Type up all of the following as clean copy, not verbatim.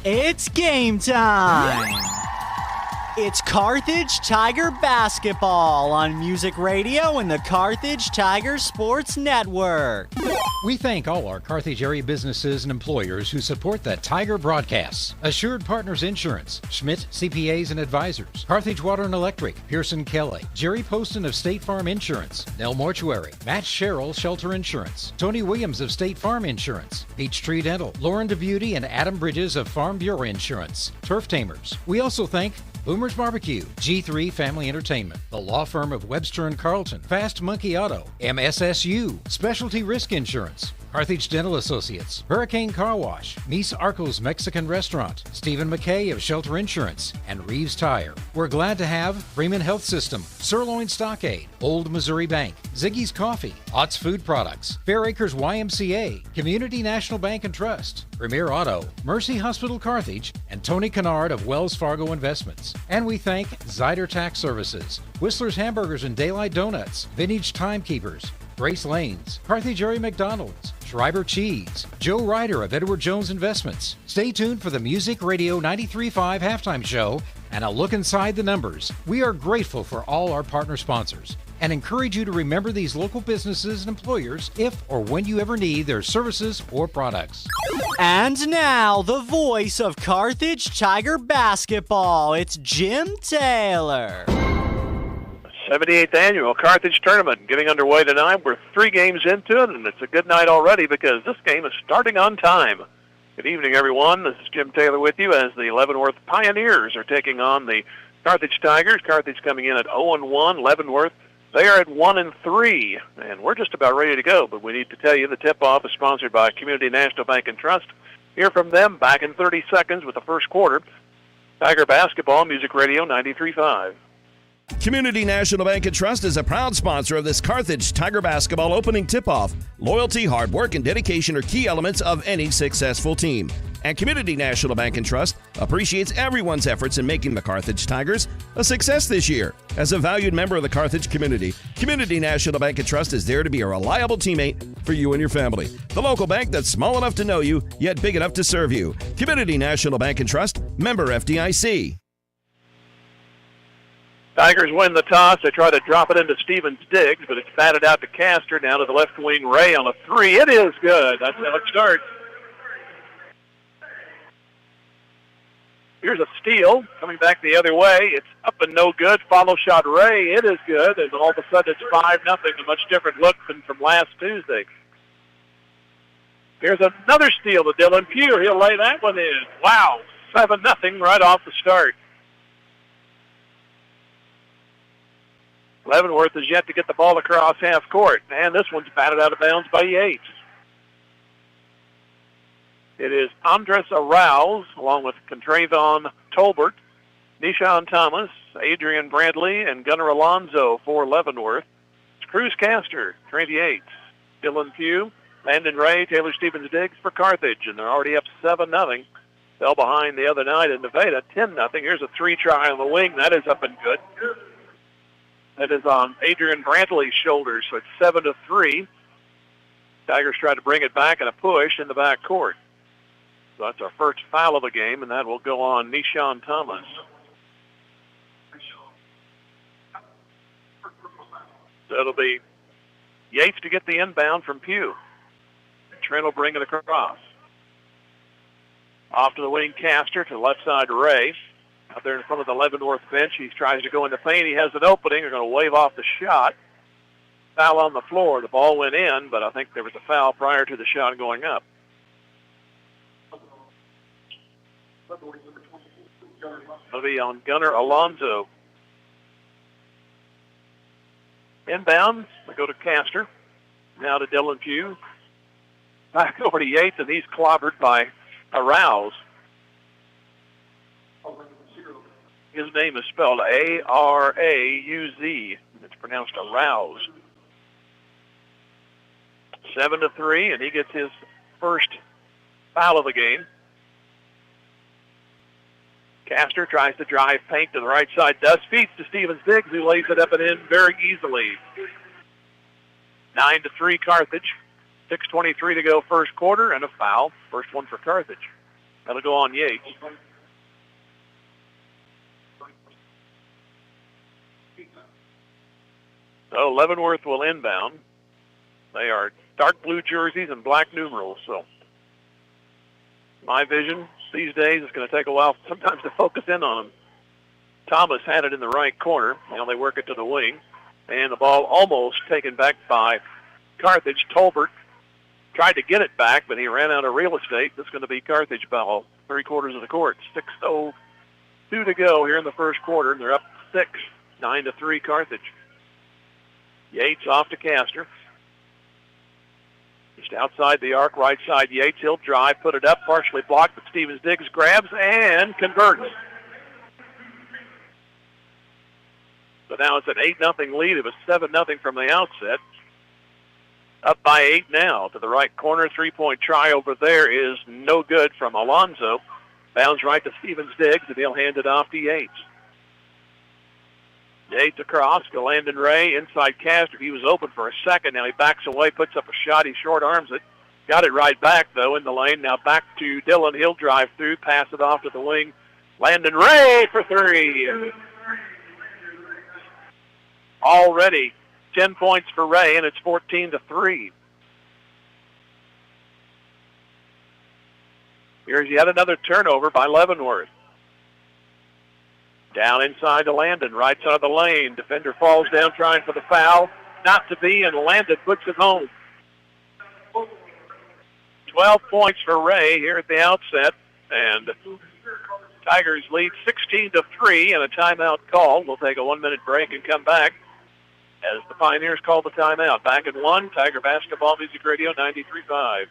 It's game time! It's Carthage Tiger Basketball on Music Radio and the Carthage Tiger Sports Network. We thank all our Carthage area businesses and employers who support the Tiger broadcasts. Assured Partners Insurance, Schmidt CPAs and Advisors, Carthage Water and Electric, Pearson Kelly, Jerry Poston of State Farm Insurance, Nell Mortuary, Matt Sherrill Shelter Insurance, Tony Williams of State Farm Insurance, Peachtree Dental, Lauren DeBeauty and Adam Bridges of Farm Bureau Insurance, Turf Tamers. We also thank Boomer's Barbecue, G3 Family Entertainment, the law firm of Webster & Carlton, Fast Monkey Auto, MSSU, Specialty Risk Insurance, Carthage Dental Associates, Hurricane Car Wash, Mies Arcos Mexican Restaurant, Stephen McKay of Shelter Insurance, and Reeves Tire. We're glad to have Freeman Health System, Sirloin Stockade, Old Missouri Bank, Ziggy's Coffee, Ott's Food Products, Fair Acres YMCA, Community National Bank and Trust, Premier Auto, Mercy Hospital Carthage, and Tony Kennard of Wells Fargo Investments. And we thank Zyder Tax Services, Whistler's Hamburgers and Daylight Donuts, Vintage Timekeepers, Grace Lanes, Carthage Area McDonald's, Schreiber Cheese, Joe Ryder of Edward Jones Investments. Stay tuned for the Music Radio 93.5 halftime show and a look inside the numbers. We are grateful for all our partner sponsors and encourage you to remember these local businesses and employers if or when you ever need their services or products. And now, the voice of Carthage Tiger Basketball, it's Jim Taylor. 78th Annual Carthage Tournament getting underway tonight. We're 3 games into it, and it's a good night already because this game is starting on time. Good evening, everyone. This is Jim Taylor with you as the Levenworth Pioneers are taking on the Carthage Tigers. Carthage coming in at 0-1. Leavenworth, they are at 1-3, and we're just about ready to go, but we need to tell you the tip-off is sponsored by Community National Bank and Trust. Hear from them back in 30 seconds with the first quarter. Tiger Basketball, Music Radio 93.5. Community National Bank and Trust is a proud sponsor of this Carthage Tiger Basketball opening tip-off. Loyalty, hard work, and dedication are key elements of any successful team. And Community National Bank and Trust appreciates everyone's efforts in making the Carthage Tigers a success this year. As a valued member of the Carthage community, Community National Bank and Trust is there to be a reliable teammate for you and your family. The local bank that's small enough to know you, yet big enough to serve you. Community National Bank and Trust, member FDIC. Tigers win the toss. They try to drop it into Stevens Diggs, but it's batted out to Castor, down to the left wing. Ray on a 3. It is good. That's how it starts. Here's a steal coming back the other way. It's up and no good. Follow shot Ray. It is good. And all of a sudden it's 5-0. A much different look than from last Tuesday. Here's another steal to Dylan Pugh. He'll lay that one in. Wow. 7-0 right off the start. Leavenworth has yet to get the ball across half court. And this one's batted out of bounds by Yates. It is Andres Arouse, along with Contravon Tolbert, Nishan Thomas, Adrian Bradley, and Gunnar Alonzo for Leavenworth. It's Cruz Castor, Trent Yates, Dylan Pugh, Landon Ray, Taylor Stevens Diggs for Carthage, and they're already up 7-0. Fell behind the other night in Nevada, 10-0. Here's a 3 try on the wing. That is up and good. That is on Adrian Brantley's shoulders, so it's 7-3. Tigers try to bring it back and a push in the back court. So that's our first foul of the game, and that will go on Nishan Thomas. So it'll be Yates to get the inbound from Pugh. Trent will bring it across. Off to the wing, Castor, to the left side, Ray. Out there in front of the Leavenworth bench, he tries to go in the paint. He has an opening. They're going to wave off the shot. Foul on the floor. The ball went in, but I think there was a foul prior to the shot going up. It'll be on Gunnar Alonzo. Inbound, we go to Castor. Now to Dylan Pugh. Back over to Yates, and he's clobbered by Arouse. His name is spelled A-R-A-U-Z. It's pronounced Arouse. 7-3, and he gets his first foul of the game. Castor tries to drive paint to the right side. Does feeds to Stevens Diggs, who lays it up and in very easily. 9-3 Carthage. 6:23 to go first quarter, and a foul. First one for Carthage. That'll go on Yates. So Leavenworth will inbound. They are dark blue jerseys and black numerals. So my vision these days is going to take a while sometimes to focus in on them. Thomas had it in the right corner. Now they work it to the wing. And the ball almost taken back by Carthage. Tolbert tried to get it back, but he ran out of real estate. This is going to be Carthage ball, 3/4 of the court. 6:02 to go here in the first quarter. They're up 6, 9-3 Carthage. Yates off to Castor. Just outside the arc, right side Yates. He'll drive, put it up, partially blocked, but Stevens-Diggs grabs and converts. So now it's an 8-0 lead. It was 7-0 from the outset. Up by 8 now to the right corner. 3-point try over there is no good from Alonzo. Bounds right to Stevens-Diggs, and he'll hand it off to Yates. Yates across to Landon Ray. Inside Castor. He was open for a second. Now he backs away, puts up a shot. He short arms it. Got it right back, though, in the lane. Now back to Dillon. He'll drive through, pass it off to the wing. Landon Ray for 3. Already 10 points for Ray, and it's 14-3. Here's yet another turnover by Leavenworth. Down inside to Landon, right side of the lane. Defender falls down trying for the foul. Not to be, and Landon puts it home. 12 points for Ray here at the outset, and Tigers lead 16-3, and a timeout call. We'll take a 1-minute break and come back as the Pioneers call the timeout. Back at 1, Tiger Basketball Music Radio 93.5.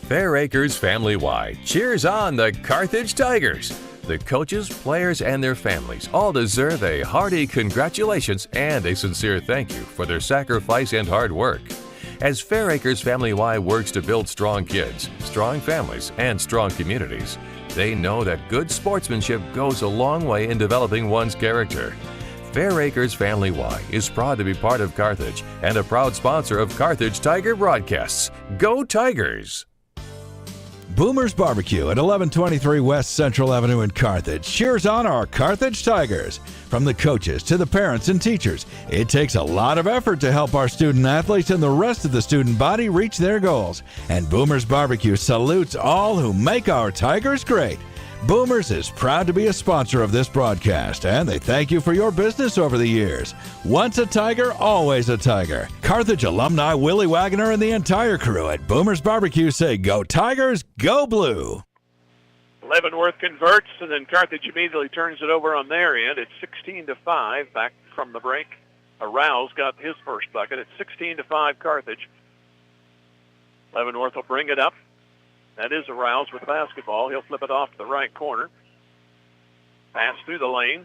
Fair Acres Family-Wide cheers on the Carthage Tigers. The coaches, players, and their families all deserve a hearty congratulations and a sincere thank you for their sacrifice and hard work. As Fair Acres Family-Wide works to build strong kids, strong families, and strong communities, they know that good sportsmanship goes a long way in developing one's character. Fair Acres Family-Wide is proud to be part of Carthage and a proud sponsor of Carthage Tiger broadcasts. Go Tigers! Boomer's Barbecue at 1123 West Central Avenue in Carthage cheers on our Carthage Tigers. From the coaches to the parents and teachers, it takes a lot of effort to help our student athletes and the rest of the student body reach their goals. And Boomer's Barbecue salutes all who make our Tigers great. Boomers is proud to be a sponsor of this broadcast, and they thank you for your business over the years. Once a Tiger, always a Tiger. Carthage alumni Willie Wagner and the entire crew at Boomers Barbecue say, go Tigers, go blue. Leavenworth converts, and then Carthage immediately turns it over on their end. It's 16-5 back from the break. Rouse got his first bucket. It's 16-5 Carthage. Leavenworth will bring it up. That is Rouse with the basketball. He'll flip it off to the right corner. Pass through the lane.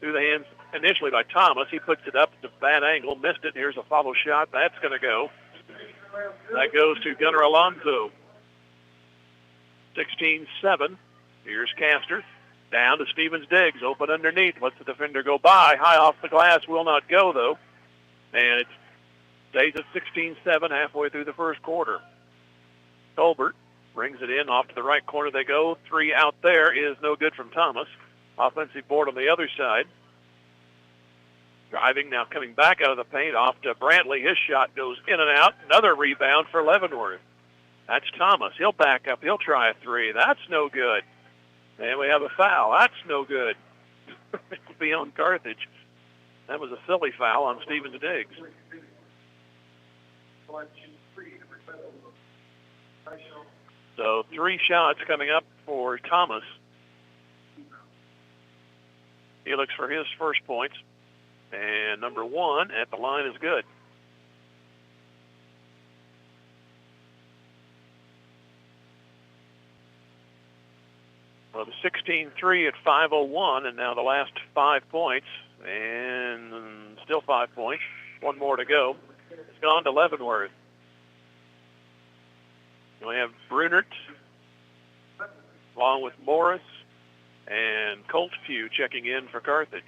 Through the hands initially by Thomas. He puts it up at a bad angle. Missed it. Here's a follow shot. That's going to go. That goes to Gunnar Alonzo. 16-7. Here's Castor. Down to Stevens-Diggs. Open underneath. Lets the defender go by. High off the glass. Will not go, though. And it stays at 16-7 halfway through the first quarter. Tolbert brings it in. Off to the right corner they go. 3 out there is no good from Thomas. Offensive board on the other side. Driving now, coming back out of the paint. Off to Brantley. His shot goes in and out. Another rebound for Leavenworth. That's Thomas. He'll back up. He'll try a 3. That's no good. And we have a foul. That's no good. It'll be on Carthage. That was a silly foul on Stevens-Diggs. So 3 shots coming up for Thomas. He looks for his first points. And number 1 at the line is good. Well, the 16-3 at 5:01, and now the last 5 points, and still 5 points. 1 more to go. It's gone to Leavenworth. We have Brunert, along with Morris and Colt Few checking in for Carthage.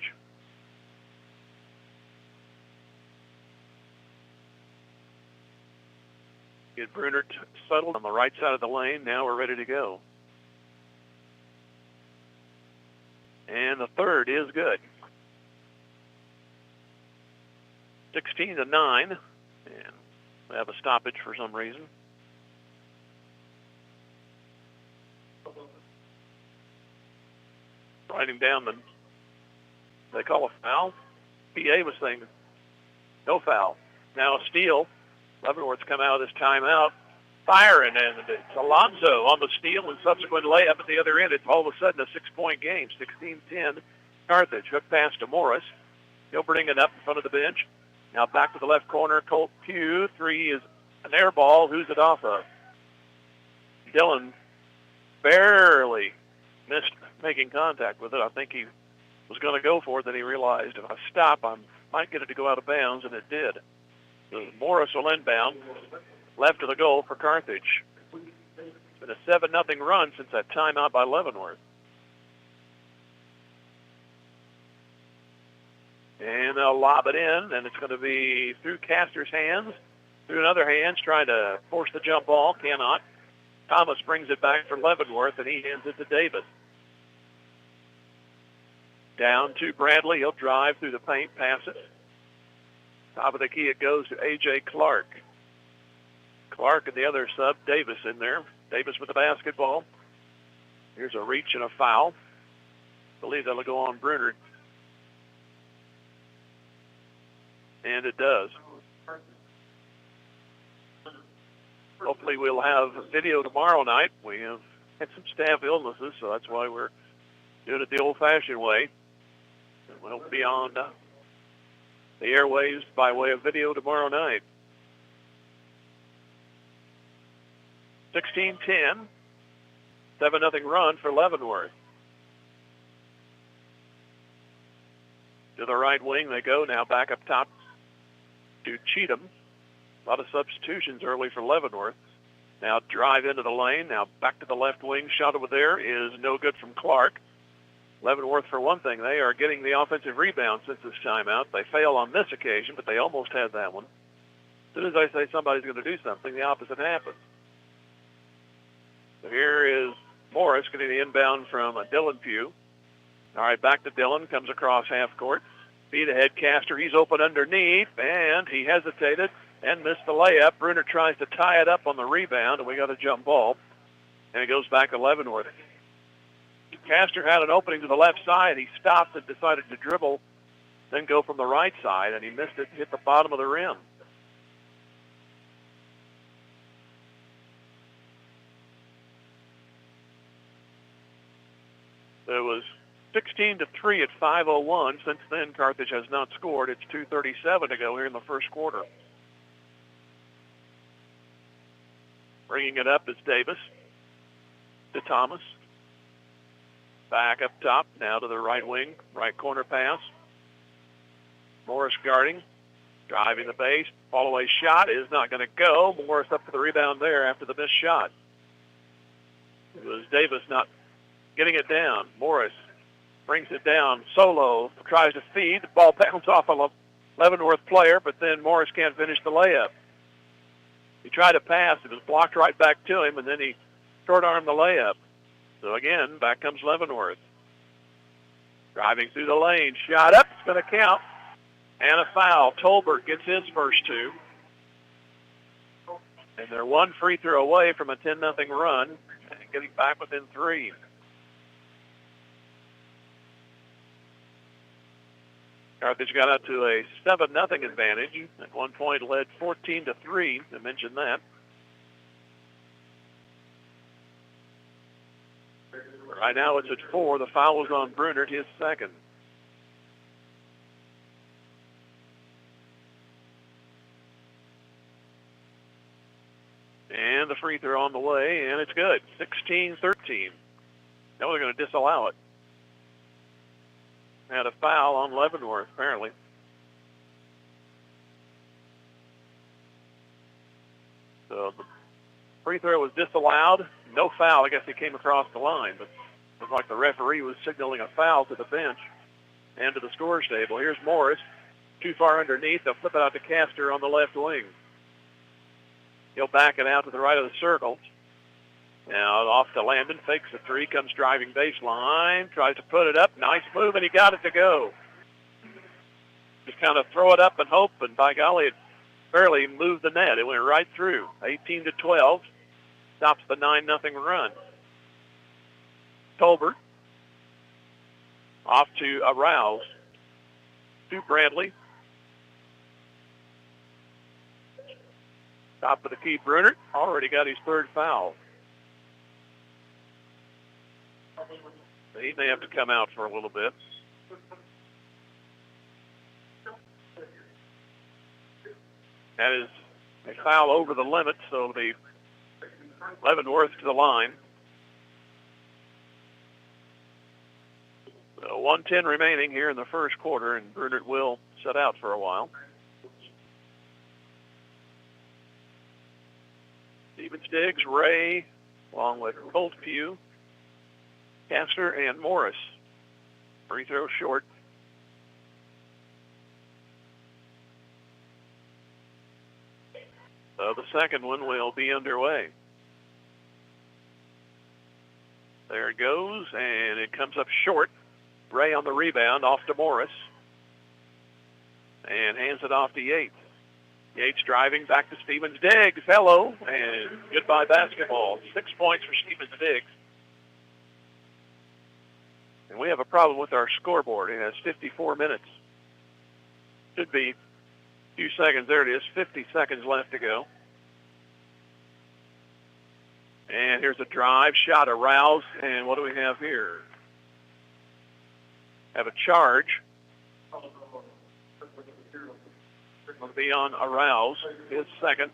Get Brunert settled on the right side of the lane. Now we're ready to go. And the third is good. 16-9. And we have a stoppage for some reason. Writing down they call a foul. PA was saying no foul. Now a steal. Leavenworth's come out of this timeout firing, and it's Alonso on the steal and subsequent layup at the other end. It's all of a sudden a 6-point game, 16-10. Carthage. Hook pass to Morris. He'll bring it up in front of the bench. Now back to the left corner. Colt Pugh. Three is an air ball. Who's it off of? Dillon barely missed making contact with it. I think he was going to go for it, then he realized if I stop, I might get it to go out of bounds, and it did. So Morris will inbound, left of the goal for Carthage. It's been a 7-0 run since that timeout by Leavenworth. And they'll lob it in, and it's going to be through Castor's hands, through another hands, trying to force the jump ball, cannot. Thomas brings it back for Leavenworth, and he hands it to Davis. Down to Bradley. He'll drive through the paint, pass it. Top of the key, it goes to A.J. Clark. Clark and the other sub, Davis in there. Davis with the basketball. Here's a reach and a foul. I believe that'll go on Bruner. And it does. Hopefully we'll have video tomorrow night. We have had some staff illnesses, so that's why we're doing it the old-fashioned way. And we'll be on the airwaves by way of video tomorrow night. 16-10, 7-0 run for Leavenworth. To the right wing they go now, back up top to Cheatham. A lot of substitutions early for Leavenworth. Now drive into the lane. Now back to the left wing. Shot over there is no good from Clark. Leavenworth, for one thing, they are getting the offensive rebound since this timeout. They fail on this occasion, but they almost had that one. As soon as I say somebody's going to do something, the opposite happens. So here is Morris getting the inbound from Dylan Pugh. All right, back to Dylan. Comes across half court. Feed ahead, Castor. He's open underneath, and he hesitated and missed the layup. Bruner tries to tie it up on the rebound, and we got a jump ball. And it goes back to Leavenworth. Castor had an opening to the left side. He stopped and decided to dribble, then go from the right side, and he missed it, hit the bottom of the rim. It was 16-3 at 5:01. Since then, Carthage has not scored. It's 2:37 to go here in the first quarter. Bringing it up is Davis to Thomas. Back up top, now to the right wing, right corner pass. Morris guarding, driving the base. Fall-away shot is not going to go. Morris up for the rebound there after the missed shot. It was Davis not getting it down. Morris brings it down solo, tries to feed. The ball bounces off a Leavenworth player, but then Morris can't finish the layup. He tried to pass. It was blocked right back to him, and then he short-armed the layup. So again, back comes Leavenworth. Driving through the lane. Shot up. It's going to count. And a foul. Tolbert gets his first two. And they're one free throw away from a 10-0 run and getting back within three. Carthage got up to a 7-0 advantage. At one point led 14-3. I mentioned that. Right now it's at 4. The foul was on Bruner, his second. And the free throw on the way, and it's good. 16-13. Now they're going to disallow it. Had a foul on Leavenworth, apparently. So the free throw was disallowed. No foul. I guess he came across the line, but it looked like the referee was signaling a foul to the bench and to the scorer's table. Here's Morris. Too far underneath. They'll flip it out to Castor on the left wing. He'll back it out to the right of the circle. Now off to Landon, fakes a three, comes driving baseline, tries to put it up. Nice move, and he got it to go. Just kind of throw it up and hope, and by golly, it barely moved the net. It went right through. 18-12, stops the 9-0 run. Tolbert off to Arouse, to Bradley. Top of the key, Brunert already got his third foul. He may have to come out for a little bit. That is a foul over the limit, so the Levenworth to the line. So 1:10 remaining here in the first quarter, and Brunert will sit out for a while. Stevens Diggs, Ray, along with Colt Pugh, Castor, and Morris. Free throw short. So the second one will be underway. There it goes, and it comes up short. Ray on the rebound, off to Morris. And hands it off to Yates. Yates driving back to Stevens Diggs. Hello, and goodbye basketball. 6 points for Stevens Diggs. And we have a problem with our scoreboard. It has 54 minutes. Should be a few seconds. There it is, 50 seconds left to go. And here's a drive, shot, Arouse, and what do we have here? Have a charge. Will be on Arouse, his second.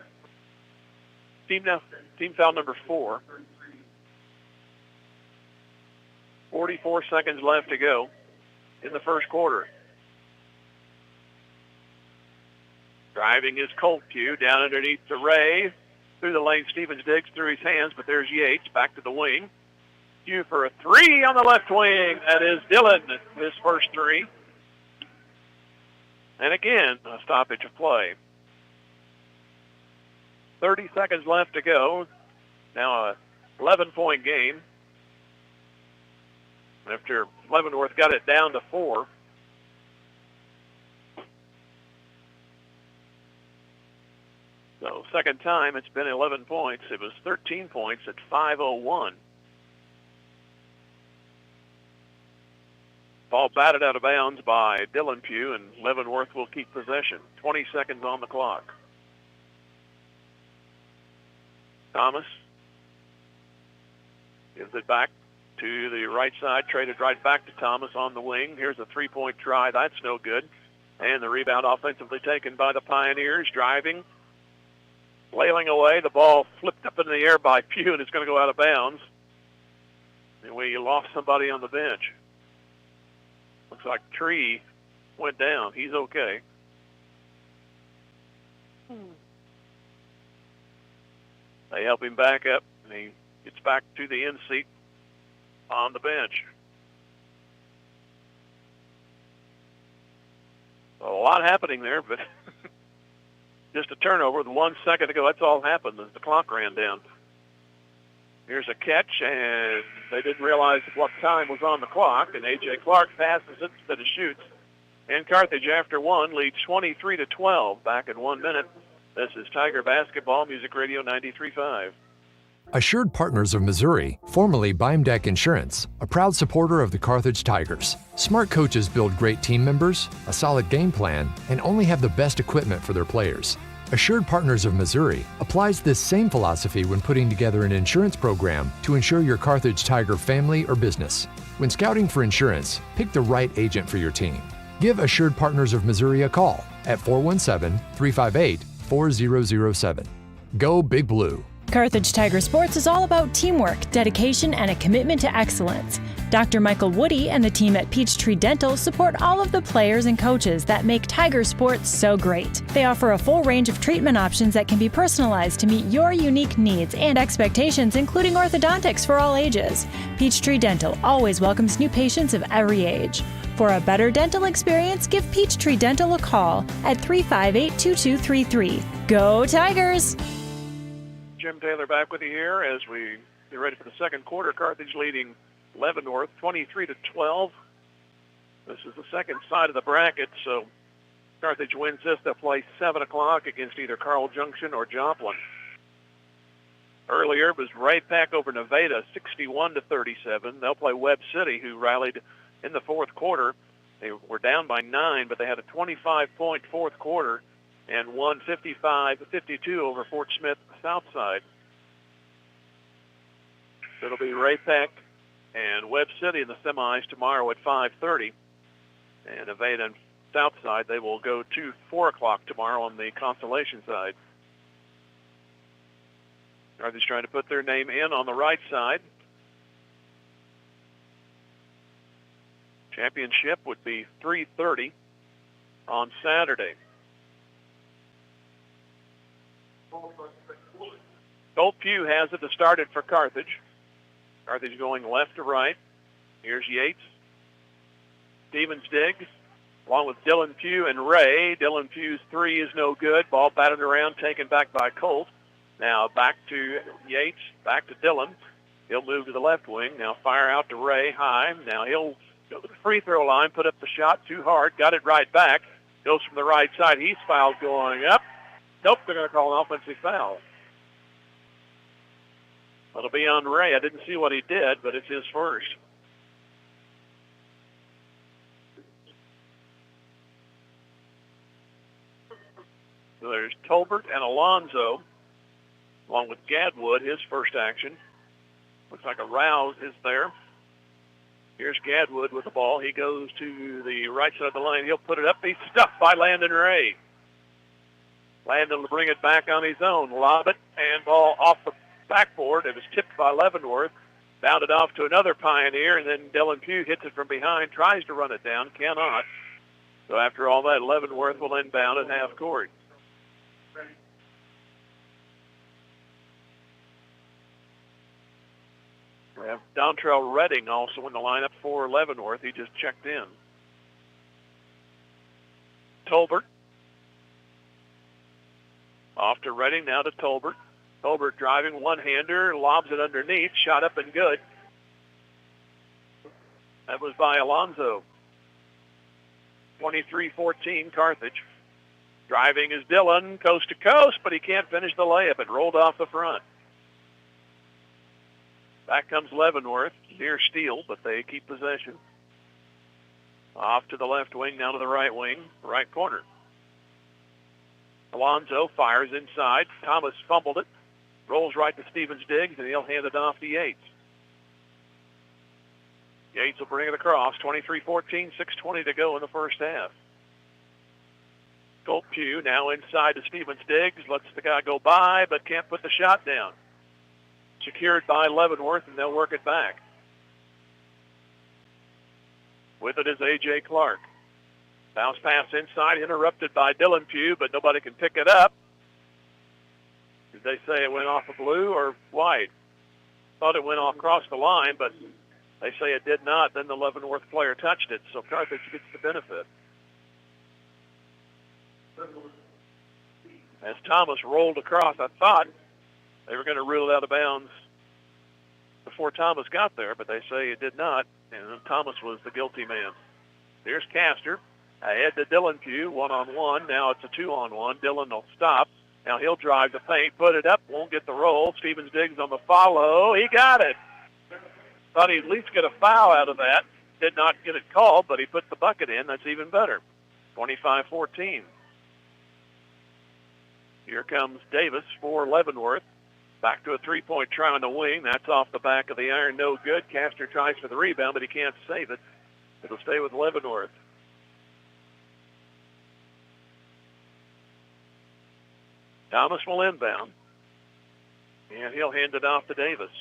Team foul number 4. 44 seconds left to go in the first quarter. Driving is Colt Pugh down underneath the Ray. Through the lane, Stevens Diggs through his hands, but there's Yates back to the wing. Pugh for a three on the left wing. That is Dillon, his first three. And again, a stoppage of play. 30 seconds left to go. Now a 11-point game. After Leavenworth got it down to 4. So second time it's been 11 points. It was 13 points at 5:01. Ball batted out of bounds by Dillon Pugh, and Leavenworth will keep possession. 20 seconds on the clock. Thomas gives it back to the right side, traded right back to Thomas on the wing. Here's a three-point try. That's no good. And the rebound offensively taken by the Pioneers. Driving, flailing away. The ball flipped up in the air by Pugh, and it's going to go out of bounds. And we lost somebody on the bench. Looks like Tree went down. He's okay. They help him back up, and he gets back to the end seat on the bench. So a lot happening there, but just a turnover with 1 second to go. That's all happened as the clock ran down. Here's a catch, and they didn't realize what time was on the clock, and A.J. Clark passes it instead of shoots. And Carthage, after one, leads 23-12. Back in 1 minute. This is Tiger Basketball, Music Radio 93.5. Assured Partners of Missouri, formerly Beimdeck Insurance, a proud supporter of the Carthage Tigers. Smart coaches build great team members, a solid game plan, and only have the best equipment for their players. Assured Partners of Missouri applies this same philosophy when putting together an insurance program to insure your Carthage Tiger family or business. When scouting for insurance, pick the right agent for your team. Give Assured Partners of Missouri a call at 417-358-4007. Go Big Blue. Carthage Tiger Sports is all about teamwork, dedication, and a commitment to excellence. Dr. Michael Woody and the team at Peachtree Dental support all of the players and coaches that make Tiger Sports so great. They offer a full range of treatment options that can be personalized to meet your unique needs and expectations, including orthodontics for all ages. Peachtree Dental always welcomes new patients of every age. For a better dental experience, give Peachtree Dental a call at 358-2233. Go Tigers! Jim Taylor back with you here as we Get ready for the second quarter. Carthage leading Levenworth 23-12. This is the second side of the bracket, so Carthage wins this. They'll play 7 o'clock against either Carl Junction or Joplin. Earlier, it was Ray Pack over Nevada, 61-37. They'll play Webb City, who rallied in the fourth quarter. They were down by 9, but they had a 25-point fourth quarter and won 55-52 over Fort Smith Southside. So it'll be Ray Pack and Webb City in the semis tomorrow at 5:30. And Nevada and Southside, they will go to 4 o'clock tomorrow on the Constellation side. Carthage trying to put their name in on the right side. Championship would be 3:30 on Saturday. Colt Pugh has it to start it for Carthage. Carthage going left to right. Here's Yates. Stevens Diggs, along with Dylan Pugh and Ray. Dylan Pugh's three is no good. Ball batted around, taken back by Colt. Now back to Yates, back to Dylan. He'll move to the left wing. Now fire out to Ray high. Now he'll go to the free throw line, put up the shot too hard, got it right back. Goes from the right side. He's fouled going up. Nope, they're going to call an offensive foul. It'll be on Ray. I didn't see what he did, but it's his first. So there's Tolbert and Alonzo, along with Gadwood, his first action. Looks like a Rouse is there. Here's Gadwood with the ball. He goes to the right side of the lane. He'll put it up. He's stuffed by Landon Ray. Landon will bring it back on his own. Lob it, and ball off the backboard. It was tipped by Leavenworth. Bounded off to another Pioneer, and then Dylan Pugh hits it from behind, tries to run it down, cannot. So after all that, Leavenworth will inbound at half court. We have Dontrell Redding also in the lineup for Leavenworth. He just checked in. Tolbert. Off to Redding, now to Tolbert. Tolbert driving one-hander, lobs it underneath, shot up and good. That was by Alonzo. 23-14 Carthage. Driving is Dillon, coast to coast, but he can't finish the layup. It rolled off the front. Back comes Leavenworth, near steal, but they keep possession. Off to the left wing, now to the right wing, right corner. Alonzo fires inside. Thomas fumbled it. Rolls right to Stevens Diggs, and he'll hand it off to Yates. Yates will bring it across. 23-14, 6:20 to go in the first half. Colt Pugh now inside to Stevens Diggs. Lets the guy go by, but can't put the shot down. Secured by Leavenworth, and they'll work it back. With it is A.J. Clark. Bounce pass inside, interrupted by Dylan Pugh, but nobody can pick it up. Did they say it went off of blue or white? Thought it went off across the line, but they say it did not. Then the Leavenworth player touched it, so Carthage gets the benefit. As Thomas rolled across, I thought they were going to rule it out of bounds before Thomas got there, but they say it did not, and Thomas was the guilty man. Here's Castor. Ahead to Dylan Pugh, one-on-one. Now it's a two-on-one. Dylan will stop. Now he'll drive the paint, put it up, won't get the roll. Stevens Diggs on the follow. He got it. Thought he'd at least get a foul out of that. Did not get it called, but he put the bucket in. That's even better. 25-14. Here comes Davis for Leavenworth. Back to a three-point try on the wing. That's off the back of the iron. No good. Castor tries for the rebound, but he can't save it. It'll stay with Leavenworth. Thomas will inbound, and he'll hand it off to Davis.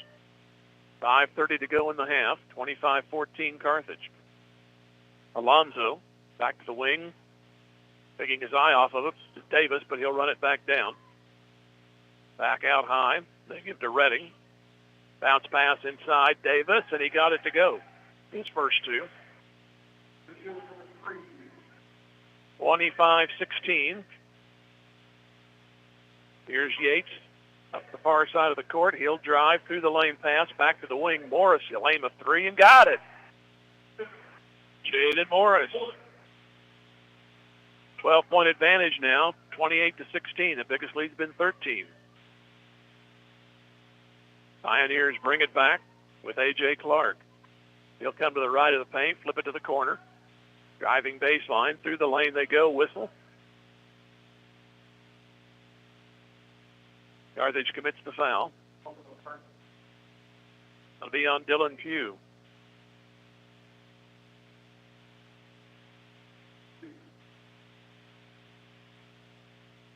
5:30 to go in the half, 25-14 Carthage. Alonzo back to the wing, taking his eye off of it. It's Davis, but he'll run it back down. Back out high. They give to Redding. Bounce pass inside Davis, and he got it to go. His first two. 25-16. Here's Yates. Up the far side of the court, he'll drive through the lane pass, back to the wing. Morris, he'll aim a three and got it. Jaden Morris. 12-point advantage now, 28-16. The biggest lead's been 13. Pioneers bring it back with A.J. Clark. He'll come to the right of the paint, flip it to the corner. Driving baseline, through the lane they go, whistle. Carthage commits the foul. It'll be on Dylan Pugh.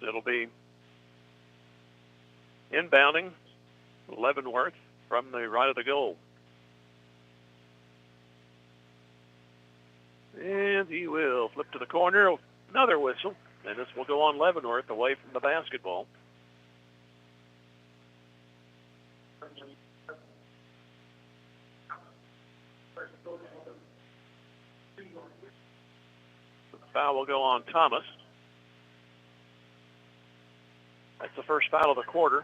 It'll be inbounding Levenworth from the right of the goal. And he will flip to the corner. Another whistle. And this will go on Levenworth away from the basketball. The foul will go on Thomas. That's the first foul of the quarter.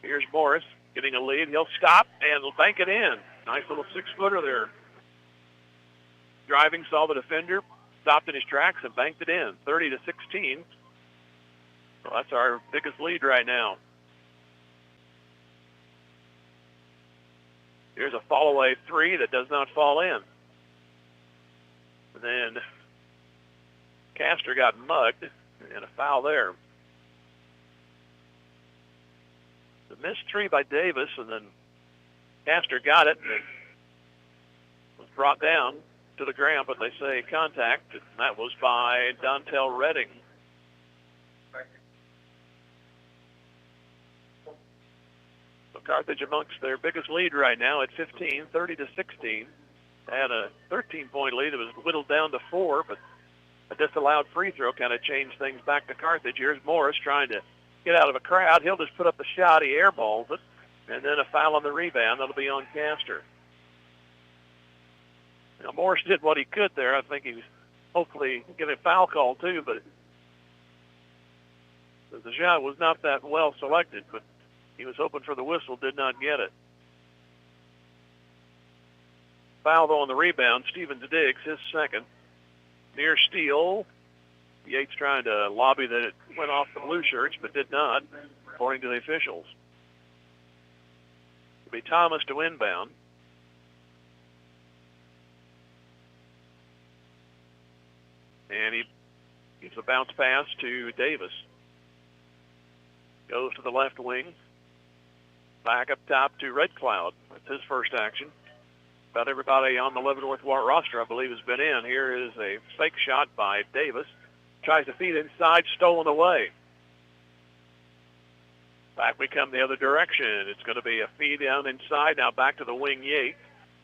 Here's Morris getting a lead. He'll stop and bank it in. Nice little six-footer there. Driving, saw the defender, stopped in his tracks and banked it in. 30-16. So that's our biggest lead right now. Here's a fall-away three that does not fall in. And then Castor got mugged and a foul there. The missed three by Davis, and then Castor got it, and it was brought down to the ground, but they say contact, and that was by Dontel Redding. So Carthage amongst their biggest lead right now at 15, 30-16. They had a 13-point lead that was whittled down to 4, but a disallowed free throw kind of changed things back to Carthage. Here's Morris trying to get out of a crowd. He'll just put up the shot. He airballs it. And then a foul on the rebound. That'll be on Castor. Now, Morris did what he could there. I think he was hopefully getting a foul call too, but the shot was not that well selected, but he was hoping for the whistle, did not get it. Foul, though, on the rebound. Stevens digs his second. Near steal. Yates trying to lobby that it went off the blue shirts, but did not, according to the officials. It'll be Thomas to inbound. And he gives a bounce pass to Davis. Goes to the left wing. Back up top to Red Cloud. That's his first action. About everybody on the Leavenworth roster, I believe, has been in. Here is a fake shot by Davis. Tries to feed inside, stolen away. Back we come the other direction. It's going to be a feed down inside. Now back to the wing, Yates.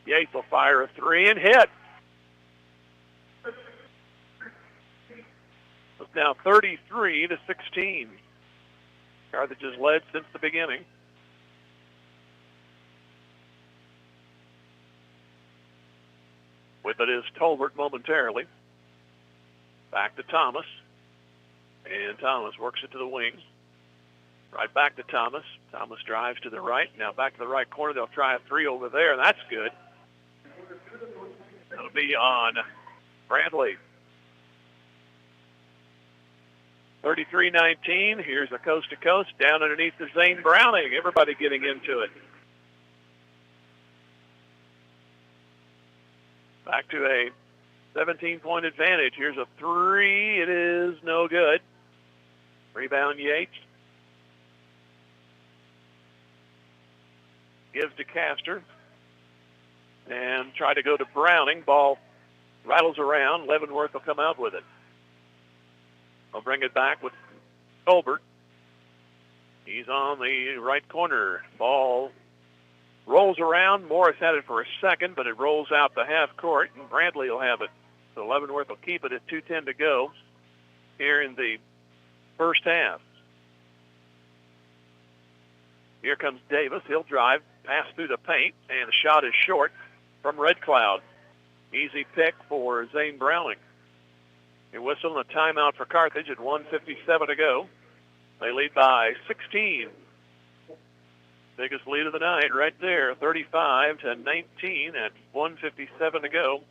Yates will fire a three and hit. It's now 33-16. Carthage has led since the beginning. With it is Tolbert momentarily. Back to Thomas. And Thomas works it to the wing. Right back to Thomas. Thomas drives to the right. Now back to the right corner. They'll try a three over there, and that's good. That'll be on Bradley. 33-19. Here's a coast-to-coast down underneath the Zane Browning. Everybody getting into it. Back to a 17-point advantage. Here's a three. It is no good. Rebound Yates. Gives to Castor. And try to go to Browning. Ball rattles around. Leavenworth will come out with it. I'll bring it back with Colbert. He's on the right corner. Ball rolls around. Morris had it for a second, but it rolls out the half court, and Bradley will have it. So Leavenworth will keep it at 2:10 to go here in the first half. Here comes Davis. He'll drive, pass through the paint, and the shot is short from Red Cloud. Easy pick for Zane Browning. You're whistling a timeout for Carthage at 1:57 to go. They lead by 16. Biggest lead of the night right there, 35-19 at 1:57 to go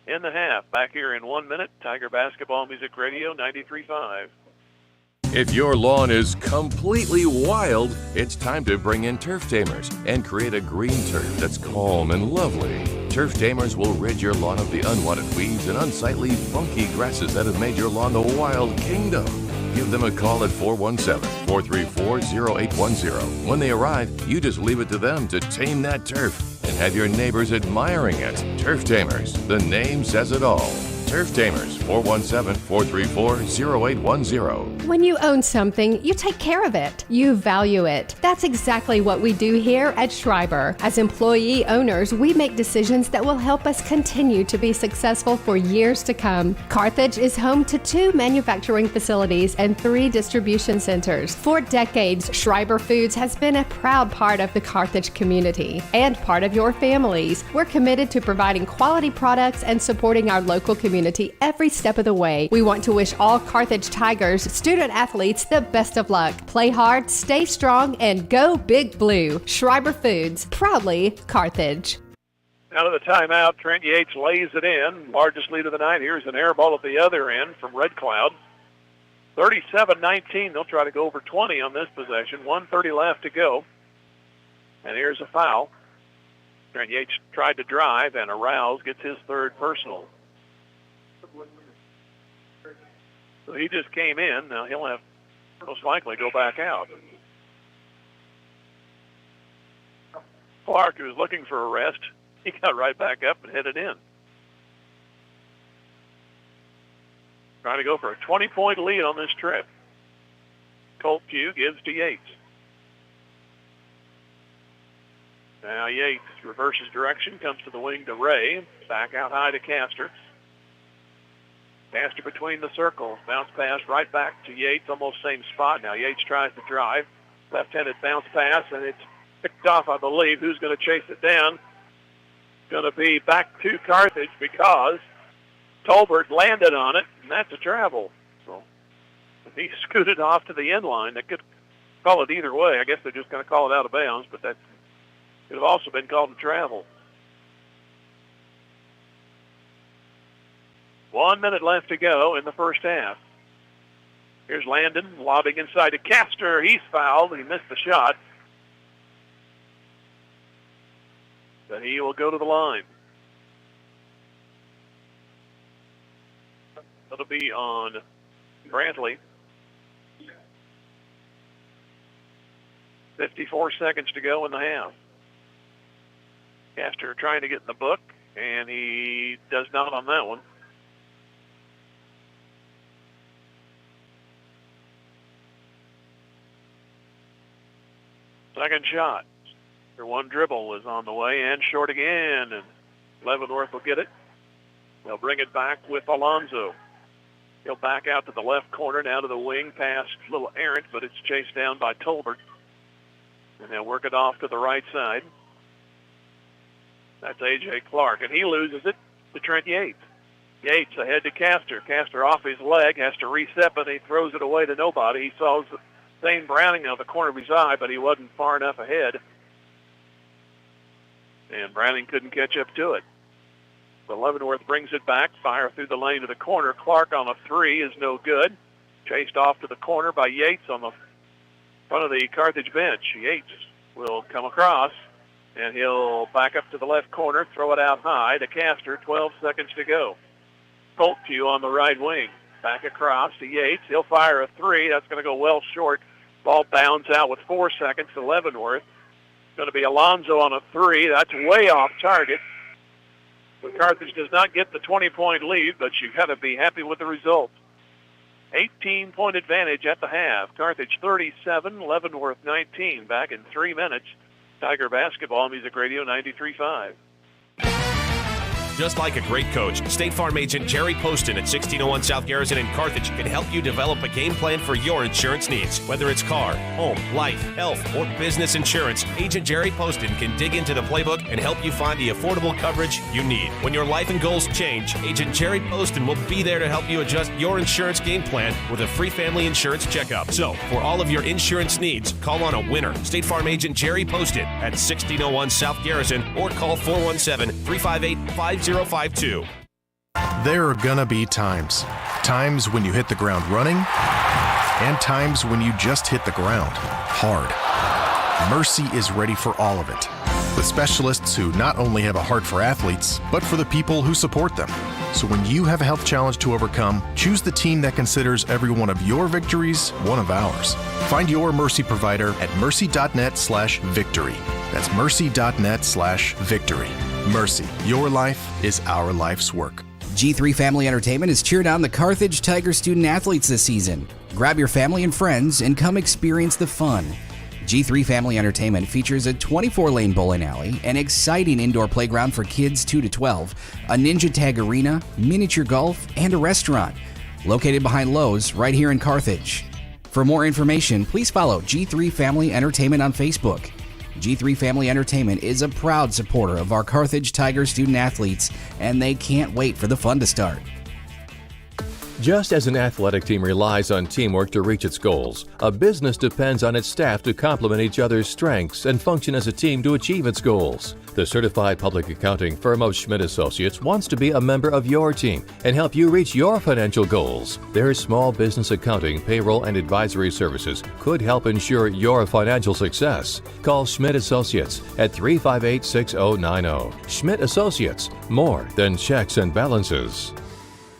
in the half. Back here in 1 minute, Tiger Basketball Music Radio 93.5. If your lawn is completely wild, it's time to bring in Turf Tamers and create a green turf that's calm and lovely. Turf Tamers will rid your lawn of the unwanted weeds and unsightly, funky grasses that have made your lawn the wild kingdom. Give them a call at 417-434-0810. When they arrive, you just leave it to them to tame that turf and have your neighbors admiring it. Turf Tamers, the name says it all. Turf Tamers, 417-434-0810. When you own something, you take care of it. You value it. That's exactly what we do here at Schreiber. As employee owners, we make decisions that will help us continue to be successful for years to come. Carthage is home to 2 manufacturing facilities and 3 distribution centers. For decades, Schreiber Foods has been a proud part of the Carthage community and part of your families. We're committed to providing quality products and supporting our local community every step of the way. We want to wish all Carthage Tigers student athletes the best of luck. Play hard, stay strong, and go Big Blue. Schreiber Foods, proudly Carthage. Out of the timeout, Trent Yates lays it in. Largest lead of the night. Here's an air ball at the other end from Red Cloud. 37-19. They'll try to go over 20 on this possession. 1:30 left to go. And here's a foul. Trent Yates tried to drive, and Arouse gets his 3rd personal. So he just came in. Now he'll have most likely go back out. Clark, who was looking for a rest, he got right back up and headed in. Trying to go for a 20-point lead on this trip. Colt Pugh gives to Yates. Now Yates reverses direction, comes to the wing to Ray. Back out high to Castor. Castor between the circles. Bounce pass right back to Yates, almost same spot. Now Yates tries to drive. Left-handed bounce pass, and it's picked off, I believe. Who's going to chase it down? Going to be back to Carthage because Tolbert landed on it, and that's a travel. So if he scooted off to the end line, they could call it either way. I guess they're just going to call it out of bounds, but that could have also been called a travel. 1 minute left to go in the first half. Here's Landon lobbing inside to Castor. He's fouled. He missed the shot. But he will go to the line. That'll be on Brantley. 54 seconds to go in the half. Castor trying to get in the book, and he does not on that one. Second shot. Their one dribble is on the way and short again, and Levenworth will get it. They'll bring it back with Alonzo. He'll back out to the left corner, now to the wing, past a little errant, but it's chased down by Tolbert. And they'll work it off to the right side. That's A.J. Clark, and he loses it to Trent Yates. Yates ahead to Castor. Castor off his leg, has to reset, but he throws it away to nobody. He saw Zane Browning out of the corner of his eye, but he wasn't far enough ahead. And Browning couldn't catch up to it. So Leavenworth brings it back, fire through the lane to the corner. Clark on a 3 is no good. Chased off to the corner by Yates on the front of the Carthage bench. Yates will come across, and he'll back up to the left corner, throw it out high to Castor, 12 seconds to go. Colt Pugh on the right wing. Back across to Yates. He'll fire a 3. That's going to go well short. Ball bounds out with 4 seconds to Leavenworth. It's going to be Alonzo on a 3. That's way off target. But Carthage does not get the 20-point lead, but you've got to be happy with the result. 18-point advantage at the half. Carthage 37, Leavenworth 19. Back in 3 minutes. Tiger Basketball Music Radio 93.5. Just like a great coach, State Farm agent Jerry Poston at 1601 South Garrison in Carthage can help you develop a game plan for your insurance needs. Whether it's car, home, life, health, or business insurance, Agent Jerry Poston can dig into the playbook and help you find the affordable coverage you need. When your life and goals change, Agent Jerry Poston will be there to help you adjust your insurance game plan with a free family insurance checkup. So, for all of your insurance needs, call on a winner. State Farm agent Jerry Poston at 1601 South Garrison or call 417-358-5052. There are gonna be times when you hit the ground running and times when you just hit the ground hard. Mercy is ready for all of it, with specialists who not only have a heart for athletes, but for the people who support them. So when you have a health challenge to overcome, choose the team that considers every one of your victories one of ours. Find your Mercy provider at mercy.net/victory. That's mercy.net/victory. Mercy, your life is our life's work. G3 Family Entertainment has cheered on the Carthage Tiger student athletes this season. Grab your family and friends and come experience the fun. G3 Family Entertainment features a 24-lane bowling alley, an exciting indoor playground for kids 2 to 12, a ninja tag arena, miniature golf, and a restaurant. Located behind Lowe's right here in Carthage. For more information, please follow G3 Family Entertainment on Facebook. G3 Family Entertainment is a proud supporter of our Carthage Tiger student athletes, and they can't wait for the fun to start. Just as an athletic team relies on teamwork to reach its goals, a business depends on its staff to complement each other's strengths and function as a team to achieve its goals. The certified public accounting firm of Schmidt Associates wants to be a member of your team and help you reach your financial goals. Their small business accounting, payroll, and advisory services could help ensure your financial success. Call Schmidt Associates at 358-6090. Schmidt Associates, more than checks and balances.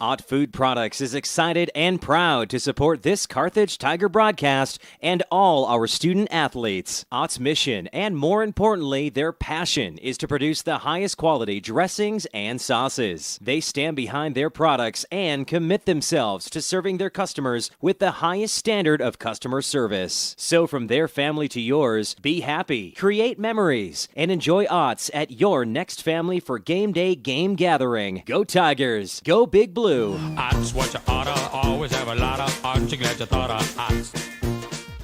Ott Food Products is excited and proud to support this Carthage Tiger broadcast and all our student athletes. Ott's mission, and more importantly, their passion, is to produce the highest quality dressings and sauces. They stand behind their products and commit themselves to serving their customers with the highest standard of customer service. So from their family to yours, be happy, create memories, and enjoy Ott's at your next family for game day game gathering. Go Tigers! Go Big Blue! Ott's what you oughta, always have a lot of Ott's, you glad you thought of Ott's.